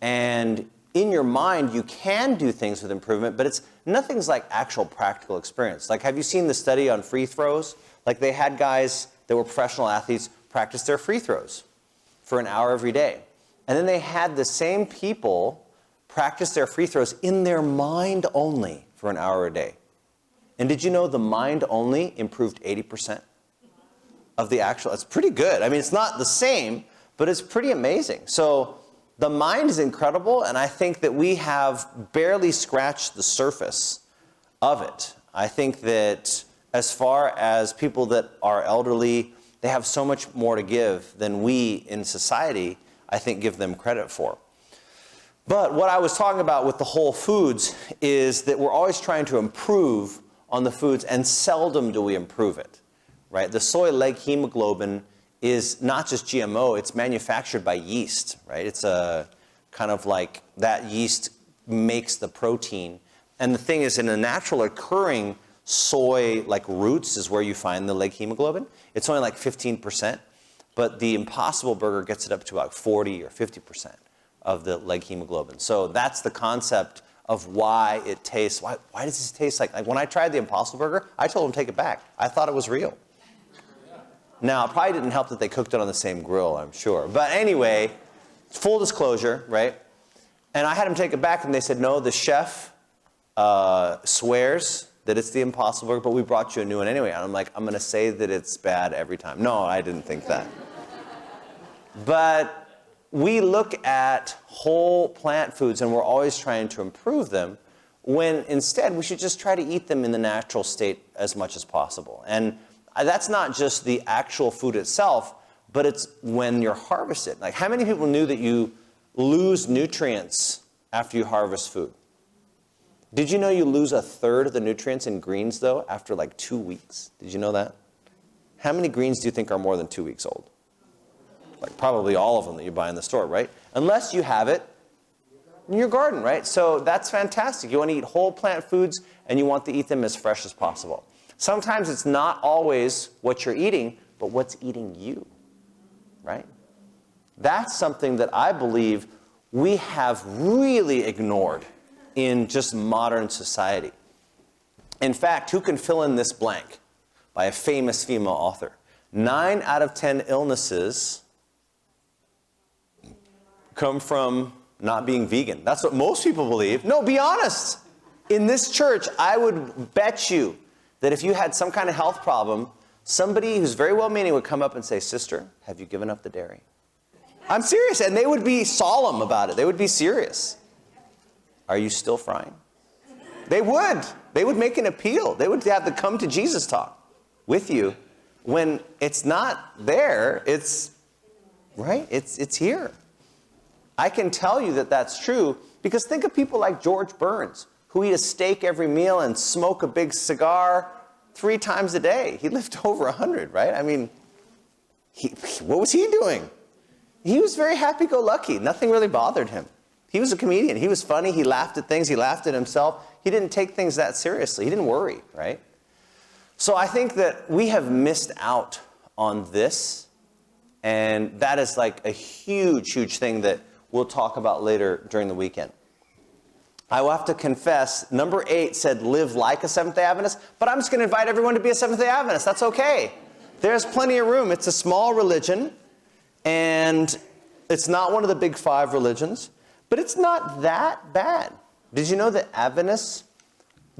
And in your mind, you can do things with improvement, but nothing's like actual practical experience. Like, have you seen the study on free throws? Like, they had guys that were professional athletes practice their free throws for an hour every day. And then they had the same people practice their free throws in their mind only for an hour a day. And did you know the mind only improved 80% of the actual? It's pretty good. I mean, it's not the same, but it's pretty amazing. So the mind is incredible, and I think that we have barely scratched the surface of it. I think that as far as people that are elderly, they have so much more to give than we in society, I think, give them credit for. But what I was talking about with the whole foods is that we're always trying to improve on the foods, and seldom do we improve it, right? The soy leg hemoglobin is not just GMO, it's manufactured by yeast, right? It's a kind of like that yeast makes the protein. And the thing is, in a natural occurring soy, like roots is where you find the leg hemoglobin. It's only like 15%, but the Impossible Burger gets it up to about 40 or 50% of the leg hemoglobin. So that's the concept of why it tastes, why does this taste like when I tried the Impossible Burger, I told them to take it back. I thought it was real. Now, it probably didn't help that they cooked it on the same grill, I'm sure. But anyway, full disclosure, right? And I had them take it back, and they said, no, the chef swears that it's the Impossible Burger, but we brought you a new one anyway. And I'm like, I'm going to say that it's bad every time. No, I didn't think that. But we look at whole plant foods, and we're always trying to improve them, when instead we should just try to eat them in the natural state as much as possible. And that's not just the actual food itself, but it's when you're harvested. Like, how many people knew that you lose nutrients after you harvest food? Did you know you lose a third of the nutrients in greens, though, after like 2 weeks? Did you know that? How many greens do you think are more than 2 weeks old? Like probably all of them that you buy in the store, right? Unless you have it in your garden, right? So that's fantastic. You want to eat whole plant foods, and you want to eat them as fresh as possible. Sometimes it's not always what you're eating, but what's eating you, right? That's something that I believe we have really ignored in just modern society. In fact, who can fill in this blank? By a famous female author. 9 out of 10 illnesses come from not being vegan. That's what most people believe. No, be honest. In this church, I would bet you that if you had some kind of health problem, somebody who's very well-meaning would come up and say, sister, have you given up the dairy? I'm serious. And they would be solemn about it. They would be serious. Are you still frying? They would. They would make an appeal. They would have the come to Jesus talk with you. when it's not there, it's, right? It's here. I can tell you that that's true because think of people like George Burns, who eat a steak every meal and smoke a big cigar 3 times a day. He lived over 100, right? I mean, what was he doing? He was very happy-go-lucky. Nothing really bothered him. He was a comedian. He was funny. He laughed at things. He laughed at himself. He didn't take things that seriously. He didn't worry, right? So I think that we have missed out on this, and that is like a huge, huge thing that we'll talk about later during the weekend. I will have to confess, number 8 said live like a Seventh-day Adventist, but I'm just going to invite everyone to be a Seventh-day Adventist. That's okay. There's plenty of room. It's a small religion, and it's not one of the big 5 religions, but it's not that bad. Did you know that Adventists,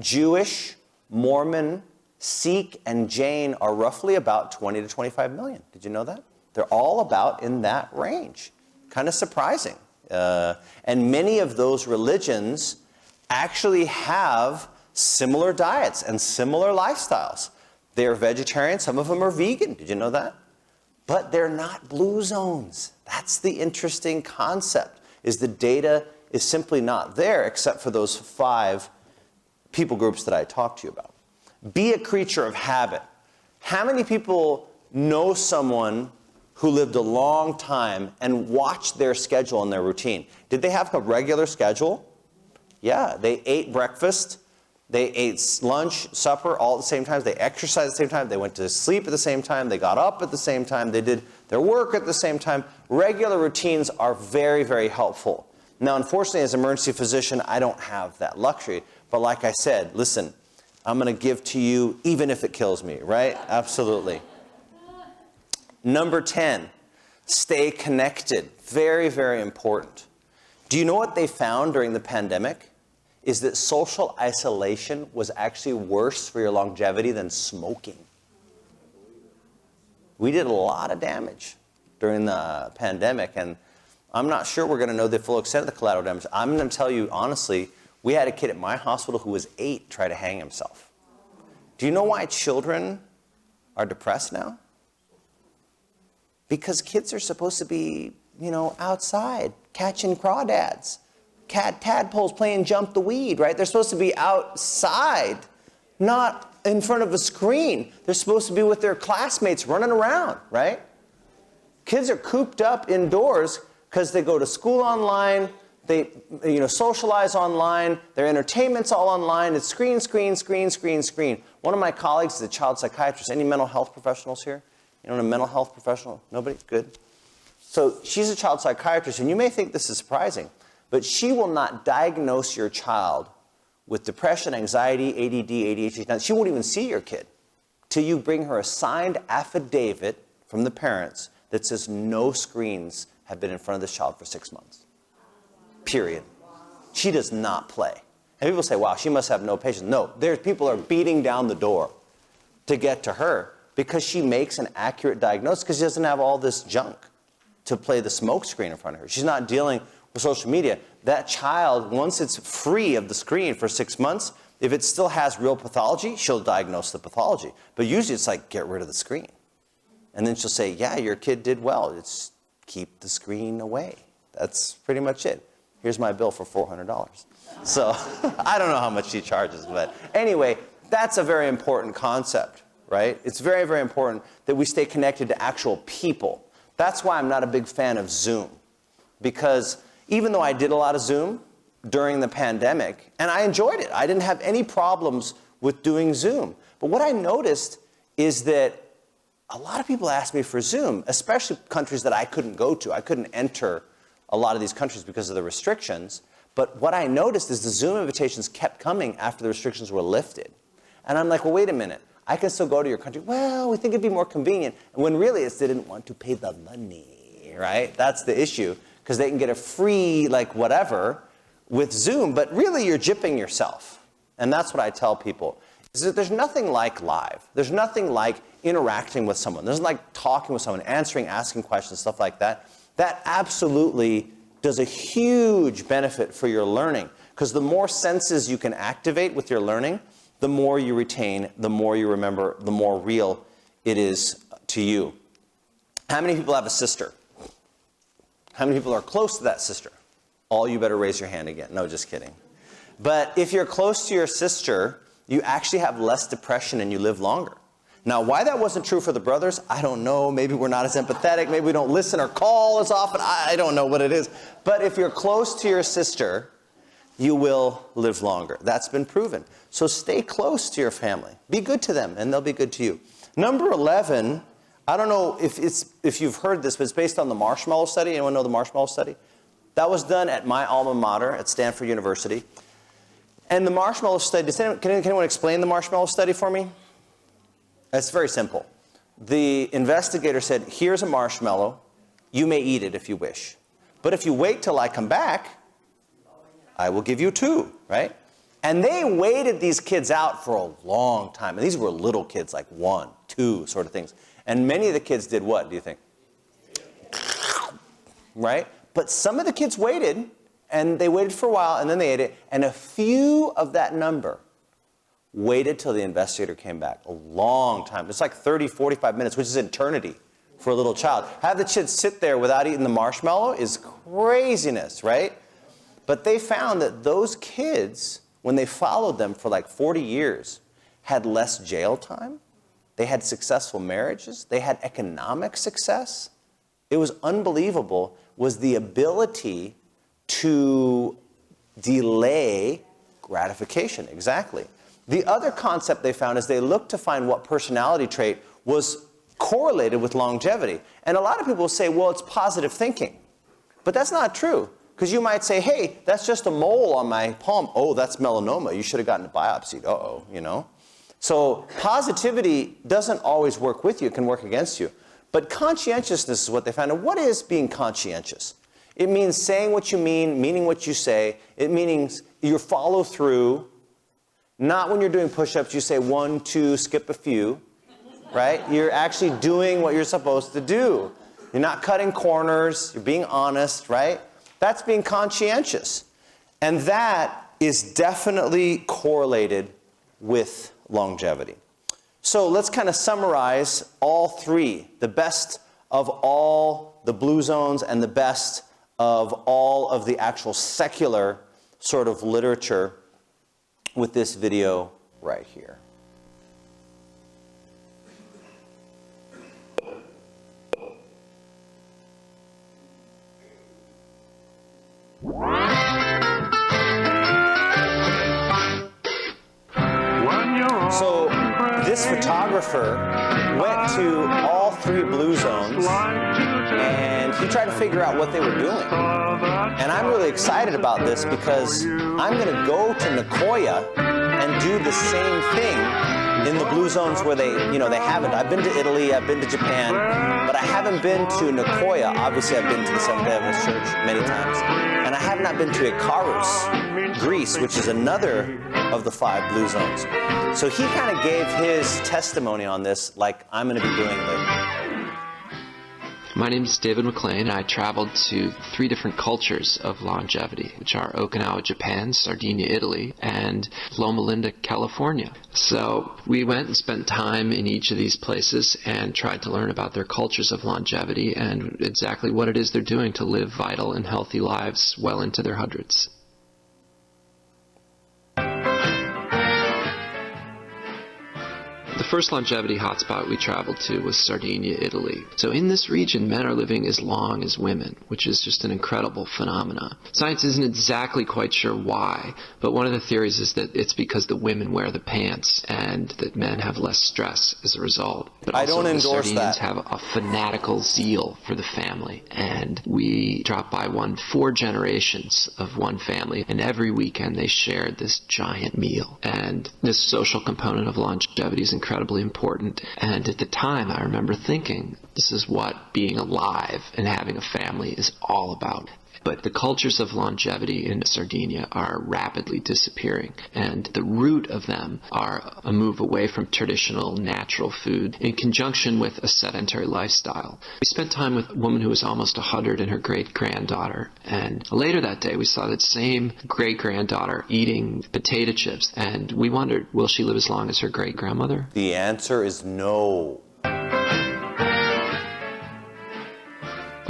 Jewish, Mormon, Sikh, and Jain are roughly about 20 to 25 million? Did you know that? They're all about in that range. Kind of surprising. And many of those religions actually have similar diets and similar lifestyles. They're vegetarian. Some of them are vegan. Did you know that? But they're not blue zones. That's the interesting concept, is the data is simply not there except for those 5 people groups that I talked to you about. Be a creature of habit. How many people know someone who lived a long time and watched their schedule and their routine? Did they have a regular schedule? Yeah, they ate breakfast, they ate lunch, supper all at the same time, they exercised at the same time, they went to sleep at the same time, they got up at the same time, they did their work at the same time. Regular routines are very, very helpful. Now, unfortunately, as an emergency physician, I don't have that luxury. But like I said, listen, I'm going to give to you even if it kills me, right? Absolutely. Number 10, stay connected. Very, very important. Do you know what they found during the pandemic? Is that social isolation was actually worse for your longevity than smoking. We did a lot of damage during the pandemic, and I'm not sure we're going to know the full extent of the collateral damage. I'm going to tell you honestly, we had a kid at my hospital who was 8 try to hang himself. Do you know why children are depressed now? Because kids are supposed to be, outside catching crawdads, tadpoles playing jump the weed, right? They're supposed to be outside, not in front of a screen. They're supposed to be with their classmates running around, right? Kids are cooped up indoors because they go to school online, they socialize online, their entertainment's all online, it's screen, screen, screen, screen, screen. One of my colleagues is a child psychiatrist. Any mental health professionals here? A mental health professional? Nobody? Good. So she's a child psychiatrist, and you may think this is surprising, but she will not diagnose your child with depression, anxiety, ADD, ADHD. She won't even see your kid till you bring her a signed affidavit from the parents that says no screens have been in front of this child for 6 months. Period. She does not play. And people say, wow, she must have no patience. No, people are beating down the door to get to her because she makes an accurate diagnosis because she doesn't have all this junk to play the smoke screen in front of her. She's not dealing with social media. That child, once it's free of the screen for 6 months, if it still has real pathology, she'll diagnose the pathology. But usually it's like, get rid of the screen. And then she'll say, yeah, your kid did well. It's keep the screen away. That's pretty much it. Here's my bill for $400. So I don't know how much she charges, but anyway, that's a very important concept, right? It's very, very important that we stay connected to actual people. That's why I'm not a big fan of Zoom, because even though I did a lot of Zoom during the pandemic, and I enjoyed it, I didn't have any problems with doing Zoom. But what I noticed is that a lot of people asked me for Zoom, especially countries that I couldn't go to. I couldn't enter a lot of these countries because of the restrictions. But what I noticed is the Zoom invitations kept coming after the restrictions were lifted. And I'm like, well, wait a minute. I can still go to your country. Well, we think it'd be more convenient. And when really it's they didn't want to pay the money, right? That's the issue, because they can get a free, whatever with Zoom. But really, you're gypping yourself. And that's what I tell people, is that there's nothing like live. There's nothing like interacting with someone. There's nothing like talking with someone, asking questions, stuff like that. That absolutely does a huge benefit for your learning, because the more senses you can activate with your learning, the more you retain, the more you remember, the more real it is to you. How many people have a sister? How many people are close to that sister? All you better raise your hand again. No, just kidding. But if you're close to your sister, you actually have less depression and you live longer. Now, why that wasn't true for the brothers, I don't know. Maybe we're not as empathetic. Maybe we don't listen or call as often. I don't know what it is. But if you're close to your sister, you will live longer. That's been proven. So stay close to your family. Be good to them, and they'll be good to you. Number 11, I don't know if you've heard this, but it's based on the marshmallow study. Anyone know the marshmallow study? That was done at my alma mater at Stanford University. And the marshmallow study, can anyone explain the marshmallow study for me? It's very simple. The investigator said, here's a marshmallow. You may eat it if you wish. But if you wait till I come back, I will give you 2, right? And they waited these kids out for a long time. And these were little kids, like 1, 2 sort of things. And many of the kids did what, do you think? Right? But some of the kids waited, and they waited for a while, and then they ate it. And a few of that number waited till the investigator came back. A long time. It's like 30, 45 minutes, which is eternity for a little child. Have the kids sit there without eating the marshmallow is craziness, right? But they found that those kids, when they followed them for like 40 years, had less jail time. They had successful marriages. They had economic success. It was unbelievable, was the ability to delay gratification. Exactly. The other concept they found is they looked to find what personality trait was correlated with longevity. And a lot of people say, well, it's positive thinking. But that's not true. Because you might say, hey, that's just a mole on my palm. Oh, that's melanoma. You should have gotten it biopsied. Uh-oh, you know. So positivity doesn't always work with you. It can work against you. But conscientiousness is what they found. And what is being conscientious? It means saying what you mean, meaning what you say. It means you follow through. Not when you're doing push-ups, you say 1, 2, skip a few, right? You're actually doing what you're supposed to do. You're not cutting corners. You're being honest, right? That's being conscientious. And that is definitely correlated with longevity. So let's kind of summarize all 3, the best of all the blue zones and the best of all of the actual secular sort of literature with this video right here. So this photographer went to all 3 blue zones and he tried to figure out what they were doing. And I'm really excited about this because I'm going to go to Nicoya and do the same thing in the blue zones where they haven't. I've been to Italy, I've been to Japan, but I haven't been to Nicoya. Obviously, I've been to the Seventh-day Adventist Church many times. And I have not been to Ikarus, Greece, which is another of the 5 blue zones. So he kind of gave his testimony on this like I'm going to be doing later. My name is David McLean, and I traveled to 3 different cultures of longevity, which are Okinawa, Japan, Sardinia, Italy, and Loma Linda, California. So we went and spent time in each of these places and tried to learn about their cultures of longevity and exactly what it is they're doing to live vital and healthy lives well into their hundreds. The first longevity hotspot we traveled to was Sardinia, Italy. So in this region, men are living as long as women, which is just an incredible phenomenon. Science isn't exactly quite sure why, but one of the theories is that it's because the women wear the pants and that men have less stress as a result. But also, I don't endorse the Sardinians that. have a fanatical zeal for the family, and we dropped by 4 generations of one family, and every weekend they shared this giant meal. And this social component of longevity is incredibly important. And at the time, I remember thinking, this is what being alive and having a family is all about. But the cultures of longevity in Sardinia are rapidly disappearing, and the root of them are a move away from traditional natural food in conjunction with a sedentary lifestyle. We spent time with a woman who was almost 100 and her great-granddaughter, and later that day we saw that same great-granddaughter eating potato chips, and we wondered, will she live as long as her great-grandmother? The answer is no.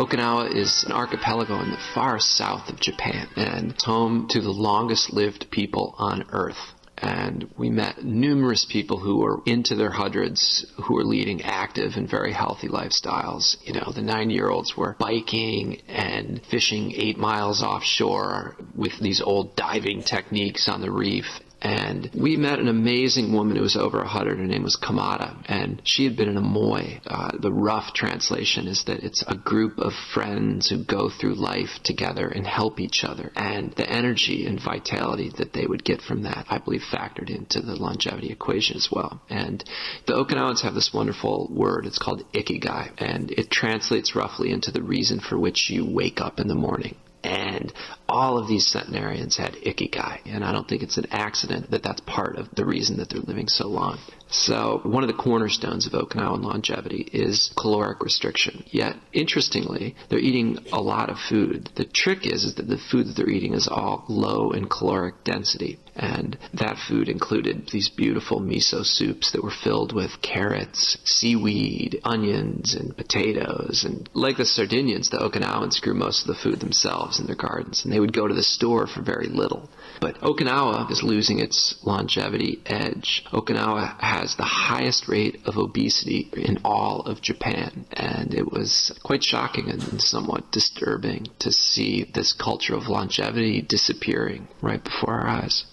Okinawa is an archipelago in the far south of Japan, and it's home to the longest lived people on Earth. And we met numerous people who were into their hundreds, who were leading active and very healthy lifestyles. You know, the 90-year-olds were biking and fishing 8 miles offshore with these old diving techniques on the reef. And we met an amazing woman who was over 100. Her name was Kamada, and she had been in a moai. The rough translation is that it's a group of friends who go through life together and help each other. And the energy and vitality that they would get from that, I believe, factored into the longevity equation as well. And the Okinawans have this wonderful word. It's called ikigai, and it translates roughly into the reason for which you wake up in the morning. And all of these centenarians had ikigai, and I don't think it's an accident that that's part of the reason that they're living so long. So one of the cornerstones of Okinawan longevity is caloric restriction. Yet, interestingly, they're eating a lot of food. The trick is that the food that they're eating is all low in caloric density. And that food included these beautiful miso soups that were filled with carrots, seaweed, onions, and potatoes. And like the Sardinians, the Okinawans grew most of the food themselves in their gardens, and they would go to the store for very little. But Okinawa is losing its longevity edge. Okinawa has the highest rate of obesity in all of Japan, and it was quite shocking and somewhat disturbing to see this culture of longevity disappearing right before our eyes.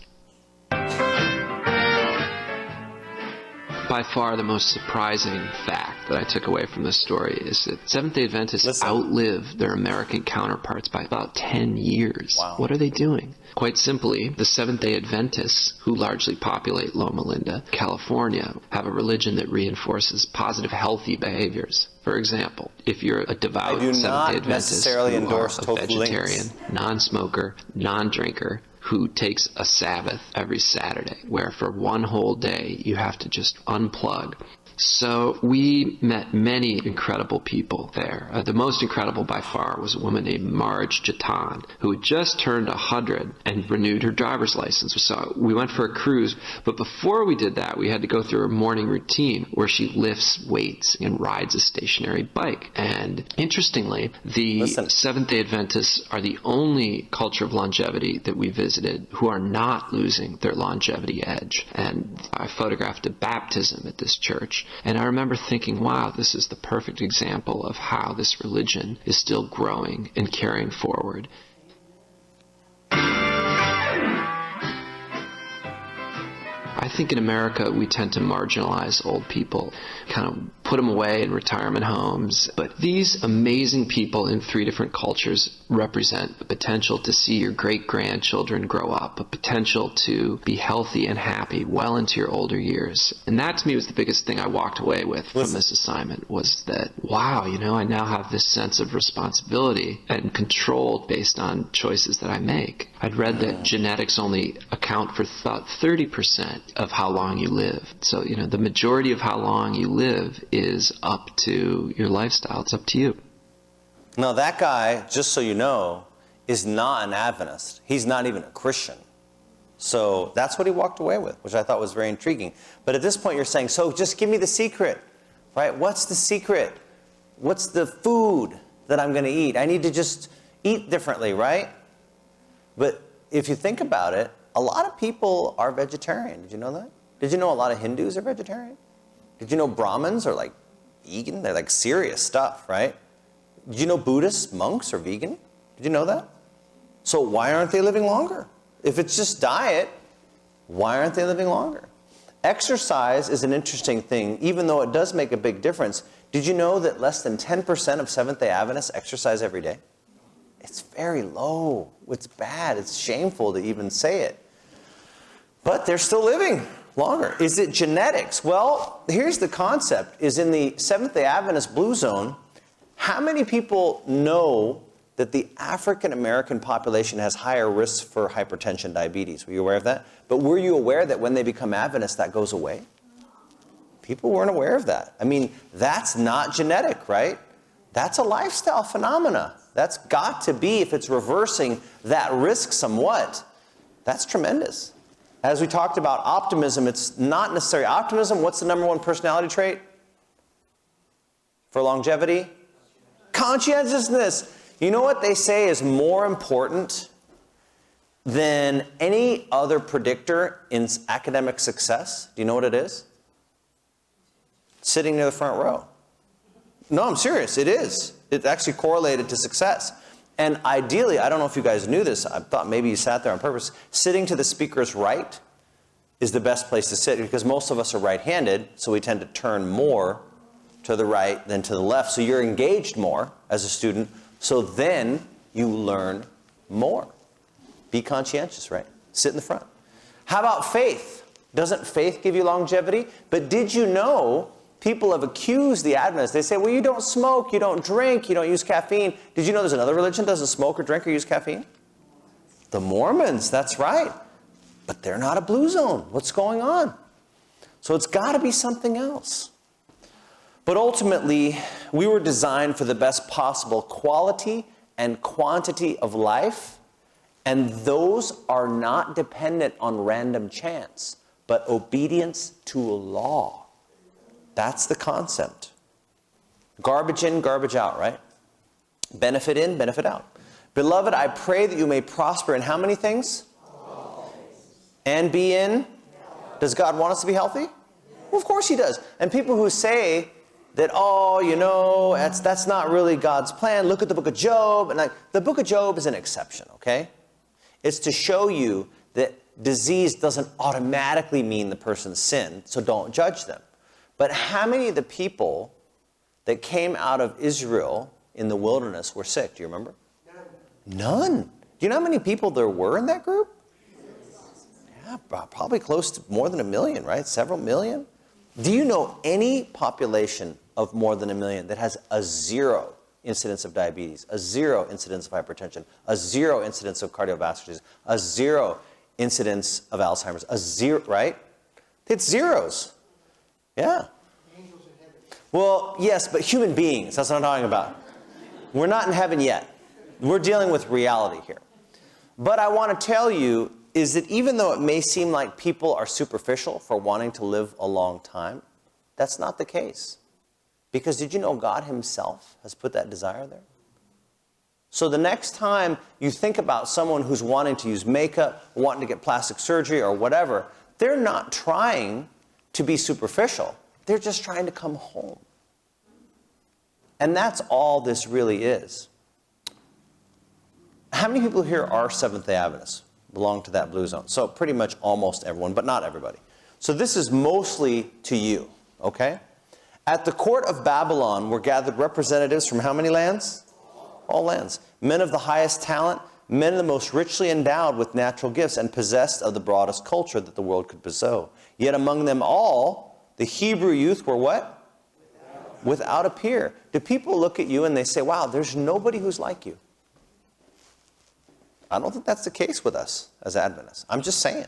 By far the most surprising fact that I took away from this story is that Seventh-day Adventists outlive their American counterparts by about 10 years. Wow. What are they doing? Quite simply, the Seventh-day Adventists, who largely populate Loma Linda, California, have a religion that reinforces positive, healthy behaviors. For example, if you're a devout Seventh-day Adventist who are a vegetarian, non-smoker, non-drinker, who takes a Sabbath every Saturday, where for one whole day you have to just unplug. So we met many incredible people there. The most incredible by far was a woman named Marge Jatan, who had just turned 100 and renewed her driver's license. So we went for a cruise, but before we did that, we had to go through her morning routine where she lifts weights and rides a stationary bike. And interestingly, the Seventh-day Adventists are the only culture of longevity that we visited who are not losing their longevity edge. And I photographed a baptism at this church. And I remember thinking, wow, this is the perfect example of how this religion is still growing and carrying forward. I think in America we tend to marginalize old people, kind of put them away in retirement homes. But these amazing people in 3 different cultures represent the potential to see your great-grandchildren grow up, a potential to be healthy and happy well into your older years. And that to me was the biggest thing I walked away with from this assignment, was that, wow, you know, I now have this sense of responsibility and control based on choices that I make. I'd read that genetics only account for about 30% of how long you live. So, you know, the majority of how long you live is up to your lifestyle. It's up to you. Now, that guy, just so you know, is not an Adventist. He's not even a Christian. So that's what he walked away with, which I thought was very intriguing. But at this point, you're saying, so just give me the secret, right? What's the secret? What's the food that I'm going to eat? I need to just eat differently, right? But if you think about it, a lot of people are vegetarian. Did you know that? Did you know a lot of Hindus are vegetarian? Did you know Brahmins are like vegan? They're like serious stuff, right? Did you know Buddhist monks are vegan? Did you know that? So why aren't they living longer? If it's just diet, why aren't they living longer? Exercise is an interesting thing, even though it does make a big difference. Did you know that less than 10% of Seventh-day Adventists exercise every day? It's very low. It's bad. It's shameful to even say it. But they're still living longer. Is it genetics? Well, here's the concept, is in the Seventh-day Adventist Blue Zone, how many people know that the African-American population has higher risks for hypertension, diabetes? Were you aware of that? But were you aware that when they become Adventists, that goes away? People weren't aware of that. I mean, that's not genetic, right? That's a lifestyle phenomena. That's got to be, if it's reversing that risk somewhat, that's tremendous. As we talked about optimism, it's not necessarily optimism. What's the #1 personality trait for longevity? Conscientiousness. You know what they say is more important than any other predictor in academic success? Do you know what it is? Sitting near the front row. No, I'm serious. It is. It's actually correlated to success. And ideally, I don't know if you guys knew this. I thought maybe you sat there on purpose. Sitting to the speaker's right is the best place to sit because most of us are right-handed, so we tend to turn more to the right than to the left. So you're engaged more as a student, so then you learn more. Be conscientious, right? Sit in the front. How about faith? Doesn't faith give you longevity? But did you know people have accused the Adventists? They say, well, you don't smoke, you don't drink, you don't use caffeine. Did you know there's another religion that doesn't smoke or drink or use caffeine? The Mormons, that's right. But they're not a blue zone. What's going on? So it's got to be something else. But ultimately, we were designed for the best possible quality and quantity of life, and those are not dependent on random chance, but obedience to a law. That's the concept. Garbage in, garbage out, right? Benefit in, benefit out. Beloved, I pray that you may prosper in how many things? And be in? Does God want us to be healthy? Well, of course he does. And people who say that, oh, you know, that's not really God's plan. Look at the book of Job. And like, the book of Job is an exception, okay? It's to show you that disease doesn't automatically mean the person sinned, so don't judge them. But how many of the people that came out of Israel in the wilderness were sick? Do you remember? None. Do you know how many people there were in that group? Yeah, probably close to more than 1 million, right? Several million. Do you know any population of more than 1 million that has a 0 incidence of diabetes, a 0 incidence of hypertension, a 0 incidence of cardiovascular disease, a 0 incidence of Alzheimer's, a 0, right? It's zeros. Yeah. Well, yes, but human beings, that's what I'm talking about. We're not in heaven yet. We're dealing with reality here. But I want to tell you is that even though it may seem like people are superficial for wanting to live a long time, that's not the case. Because did you know God himself has put that desire there? So the next time you think about someone who's wanting to use makeup, wanting to get plastic surgery or whatever, they're not trying to be superficial. They're just trying to come home. And that's all this really is. How many people here are Seventh-day Adventists? Belong to that blue zone? So pretty much almost everyone, but not everybody. So this is mostly to you, okay? At the court of Babylon were gathered representatives from how many lands? All lands. Men of the highest talent, men of the most richly endowed with natural gifts and possessed of the broadest culture that the world could bestow. Yet among them all, the Hebrew youth were what? Without a peer. Do people look at you and they say, wow, there's nobody who's like you? I don't think that's the case with us as Adventists. I'm just saying,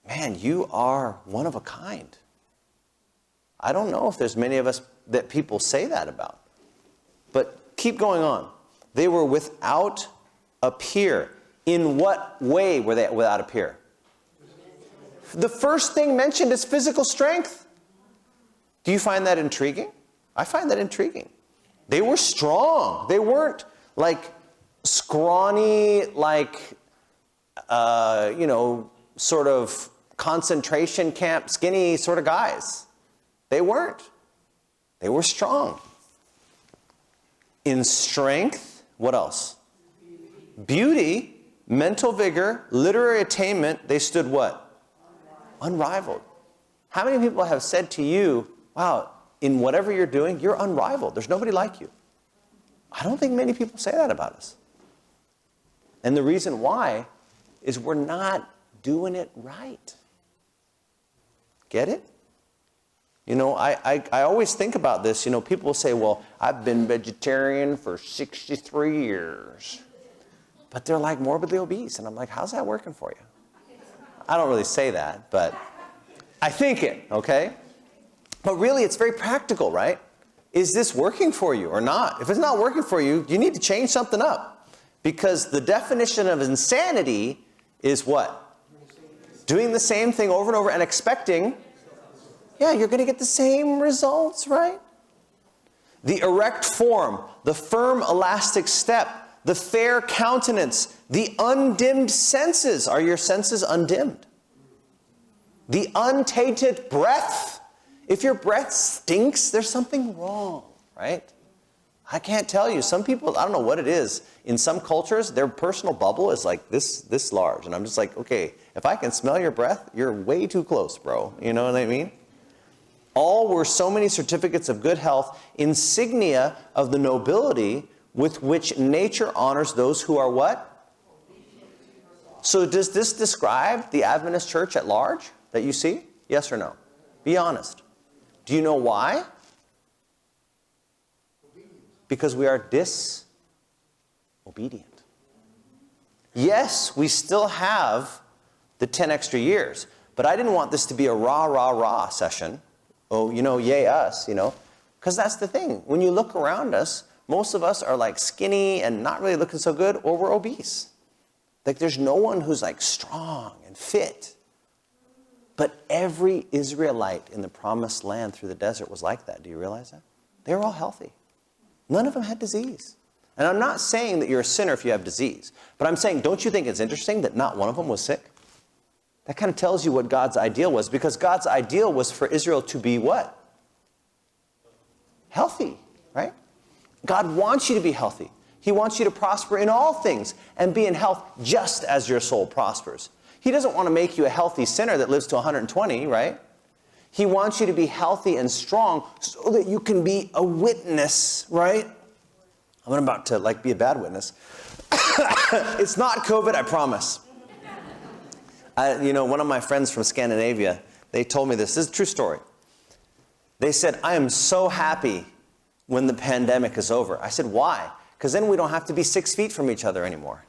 man, you are one of a kind. I don't know if there's many of us that people say that about. But keep going on. They were without a peer. In what way were they without a peer? The first thing mentioned is physical strength. Do you find that intriguing? I find that intriguing. They were strong. They weren't like scrawny, like, sort of concentration camp, skinny sort of guys. They weren't. They were strong. In strength, what else? Beauty, mental vigor, literary attainment, they stood what? Unrivaled. How many people have said to you, wow, in whatever you're doing, you're unrivaled. There's nobody like you. I don't think many people say that about us. And the reason why is we're not doing it right. Get it? You know, I always think about this. You know, people will say, well, I've been vegetarian for 63 years. But they're like morbidly obese. And I'm like, how's that working for you? I don't really say that, but I think it, okay? But really, it's very practical, right? Is this working for you or not? If it's not working for you, you need to change something up. Because the definition of insanity is what? Doing the same thing over and over and expecting, yeah, you're going to get the same results, right? the erect form, the firm elastic step, the fair countenance, the undimmed senses. Are your senses undimmed? The untainted breath. If your breath stinks, there's something wrong, right? I can't tell you. Some people, I don't know what it is. In some cultures, their personal bubble is like this large. And I'm just like, okay, if I can smell your breath, you're way too close, bro. You know what I mean? All were so many certificates of good health, insignia of the nobility with which nature honors those who are what? So does this describe the Adventist church at large that you see? Yes or no? Be honest. Do you know why? Because we are disobedient. Yes, we still have the 10 extra years, but I didn't want this to be a rah, rah, rah session. Oh, yay us, Because that's the thing. When you look around us, most of us are like skinny and not really looking so good, or we're obese. Like there's no one who's like strong and fit. But every Israelite in the promised land through the desert was like that. Do you realize that? They were all healthy. None of them had disease. And I'm not saying that you're a sinner if you have disease. But I'm saying, don't you think it's interesting that not one of them was sick? That kind of tells you what God's ideal was. Because God's ideal was for Israel to be what? Healthy, right? God wants you to be healthy. He wants you to prosper in all things and be in health just as your soul prospers. He doesn't want to make you a healthy sinner that lives to 120, right? He wants you to be healthy and strong so that you can be a witness, right? I'm about to be a bad witness. It's not COVID, I promise. One of my friends from Scandinavia, they told me this. This is a true story. They said, I am so happy when the pandemic is over. I said, why? Because then we don't have to be 6 feet from each other anymore.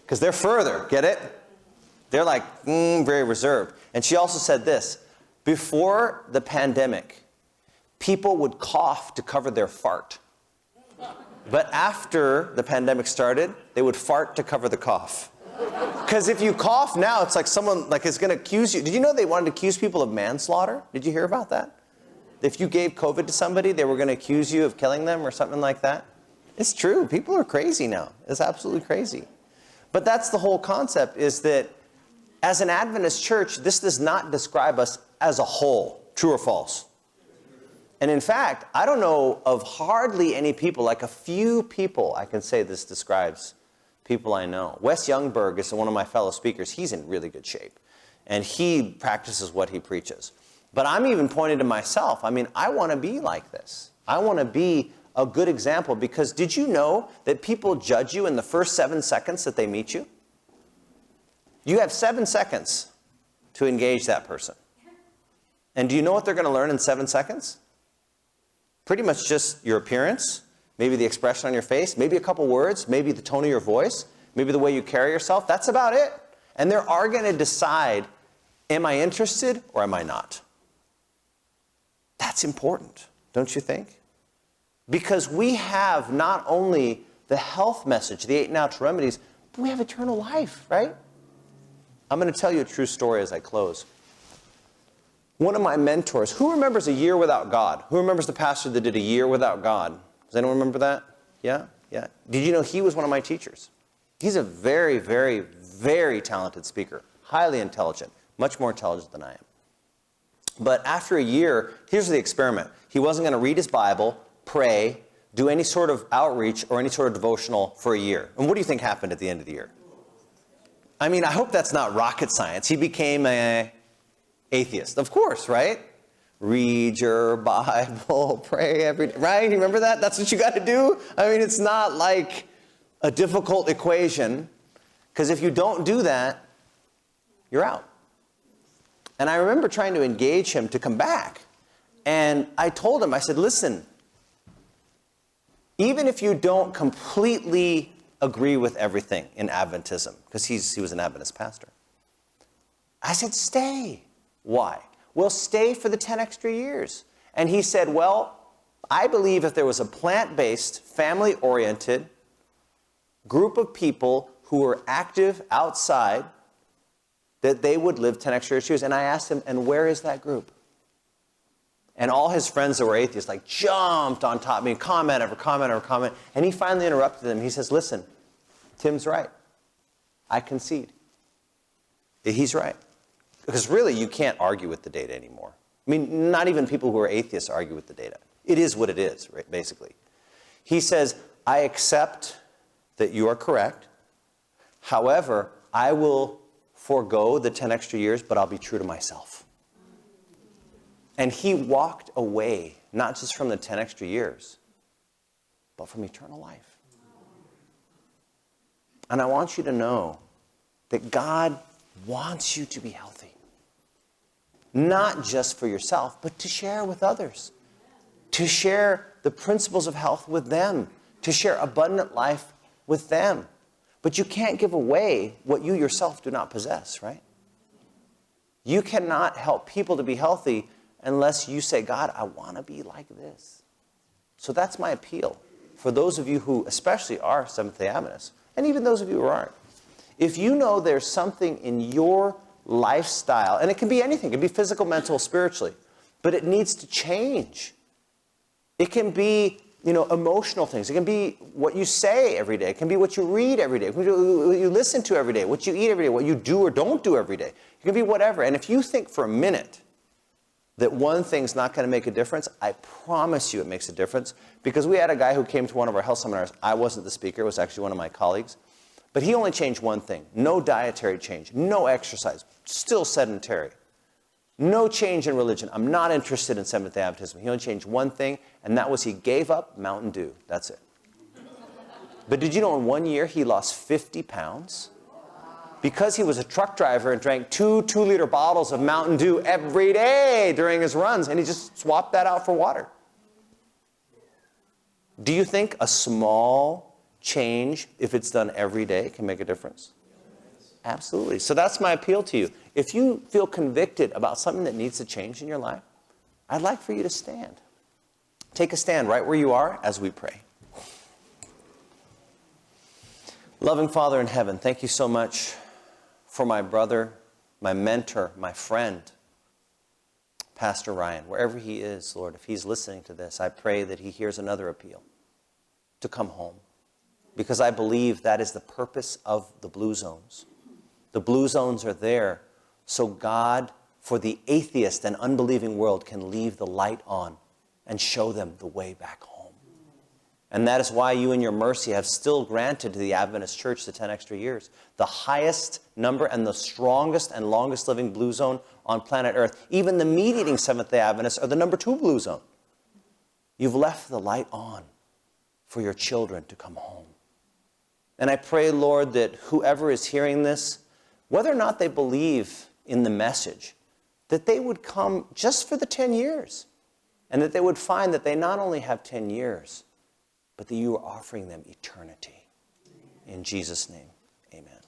Because they're further, get it? They're very reserved. And she also said this. Before the pandemic, people would cough to cover their fart. But after the pandemic started, they would fart to cover the cough. Because if you cough now, it's like someone is going to accuse you. Did you know they wanted to accuse people of manslaughter? Did you hear about that? If you gave COVID to somebody, they were going to accuse you of killing them or something like that. It's true. People are crazy now. It's absolutely crazy. But that's the whole concept, is that as an Adventist church, this does not describe us as a whole. True or false? And in fact, I don't know of hardly any people, like a few people, I can say this describes people I know. Wes Youngberg is one of my fellow speakers. He's in really good shape. And he practices what he preaches. But I'm even pointing to myself. I want to be like this. I want to be a good example, because did you know that people judge you in the first 7 seconds that they meet you? You have 7 seconds to engage that person. And do you know what they're going to learn in 7 seconds? Pretty much just your appearance, maybe the expression on your face, maybe a couple words, maybe the tone of your voice, maybe the way you carry yourself. That's about it. And they are going to decide, am I interested or am I not? That's important, don't you think? Because we have not only the health message, the 8 natural remedies, but we have eternal life, right? I'm going to tell you a true story as I close. One of my mentors, who remembers a year without God? Who remembers the pastor that did a year without God? Does anyone remember that? Yeah? Yeah. Did you know he was one of my teachers? He's a very, very, very talented speaker. Highly intelligent. Much more intelligent than I am. But after a year, here's the experiment. He wasn't going to read his Bible, pray, do any sort of outreach or any sort of devotional for a year. And what do you think happened at the end of the year? I hope that's not rocket science. He became an atheist. Of course, right? Read your Bible, pray every day. Right? You remember that? That's what you got to do? It's not like a difficult equation. Because if you don't do that, you're out. And I remember trying to engage him to come back. And I told him, I said, listen, even if you don't completely agree with everything in Adventism, because he was an Adventist pastor, I said, stay. Why? Well, stay for the 10 extra years. And he said, well, I believe if there was a plant-based, family-oriented group of people who were active outside, that they would live 10 extra years. And I asked him, and where is that group? And all his friends that were atheists like jumped on top of me, comment over comment over comment. And he finally interrupted them. He says, listen, Tim's right. I concede. He's right. Because really, you can't argue with the data anymore. I mean, not even people who are atheists argue with the data. It is what it is, right, basically. He says, I accept that you are correct. However, I will forego the 10 extra years, but I'll be true to myself. And he walked away, not just from the 10 extra years, but from eternal life. And I want you to know that God wants you to be healthy. Not just for yourself, but to share with others. To share the principles of health with them. To share abundant life with them. But you can't give away what you yourself do not possess, right? You cannot help people to be healthy unless you say, God, I want to be like this. So that's my appeal for those of you who especially are Seventh-day Adventists, and even those of you who aren't. If you know there's something in your lifestyle, and it can be anything, it can be physical, mental, spiritually, but it needs to change. It can be, emotional things. It can be what you say every day. It can be what you read every day. It can be what you listen to every day, what you eat every day, what you do or don't do every day. It can be whatever. And if you think for a minute that one thing's not going to make a difference, I promise you it makes a difference. Because we had a guy who came to one of our health seminars. I wasn't the speaker. It was actually one of my colleagues. But he only changed one thing. No dietary change. No exercise. Still sedentary. No change in religion. I'm not interested in Seventh-day Adventism. He only changed one thing, and that was he gave up Mountain Dew. That's it. But did you know in 1 year he lost 50 pounds? Because he was a truck driver and drank 2-liter bottles of Mountain Dew every day during his runs, and he just swapped that out for water. Do you think a small change, if it's done every day, can make a difference? Absolutely. So that's my appeal to you. If you feel convicted about something that needs to change in your life, I'd like for you to stand. Take a stand right where you are as we pray. Loving Father in heaven, thank you so much for my brother, my mentor, my friend, Pastor Ryan, wherever he is, Lord. If he's listening to this, I pray that he hears another appeal to come home. Because I believe that is the purpose of the Blue Zones. The Blue Zones are there so God, for the atheist and unbelieving world, can leave the light on and show them the way back home. And that is why you in your mercy have still granted to the Adventist Church the 10 extra years. The highest number and the strongest and longest living Blue Zone on planet Earth. Even the meat-eating Seventh-day Adventists are the number 2 Blue Zone. You've left the light on for your children to come home. And I pray, Lord, that whoever is hearing this, whether or not they believe in the message, that they would come just for the 10 years. And that they would find that they not only have 10 years, but that you are offering them eternity. In Jesus' name, amen.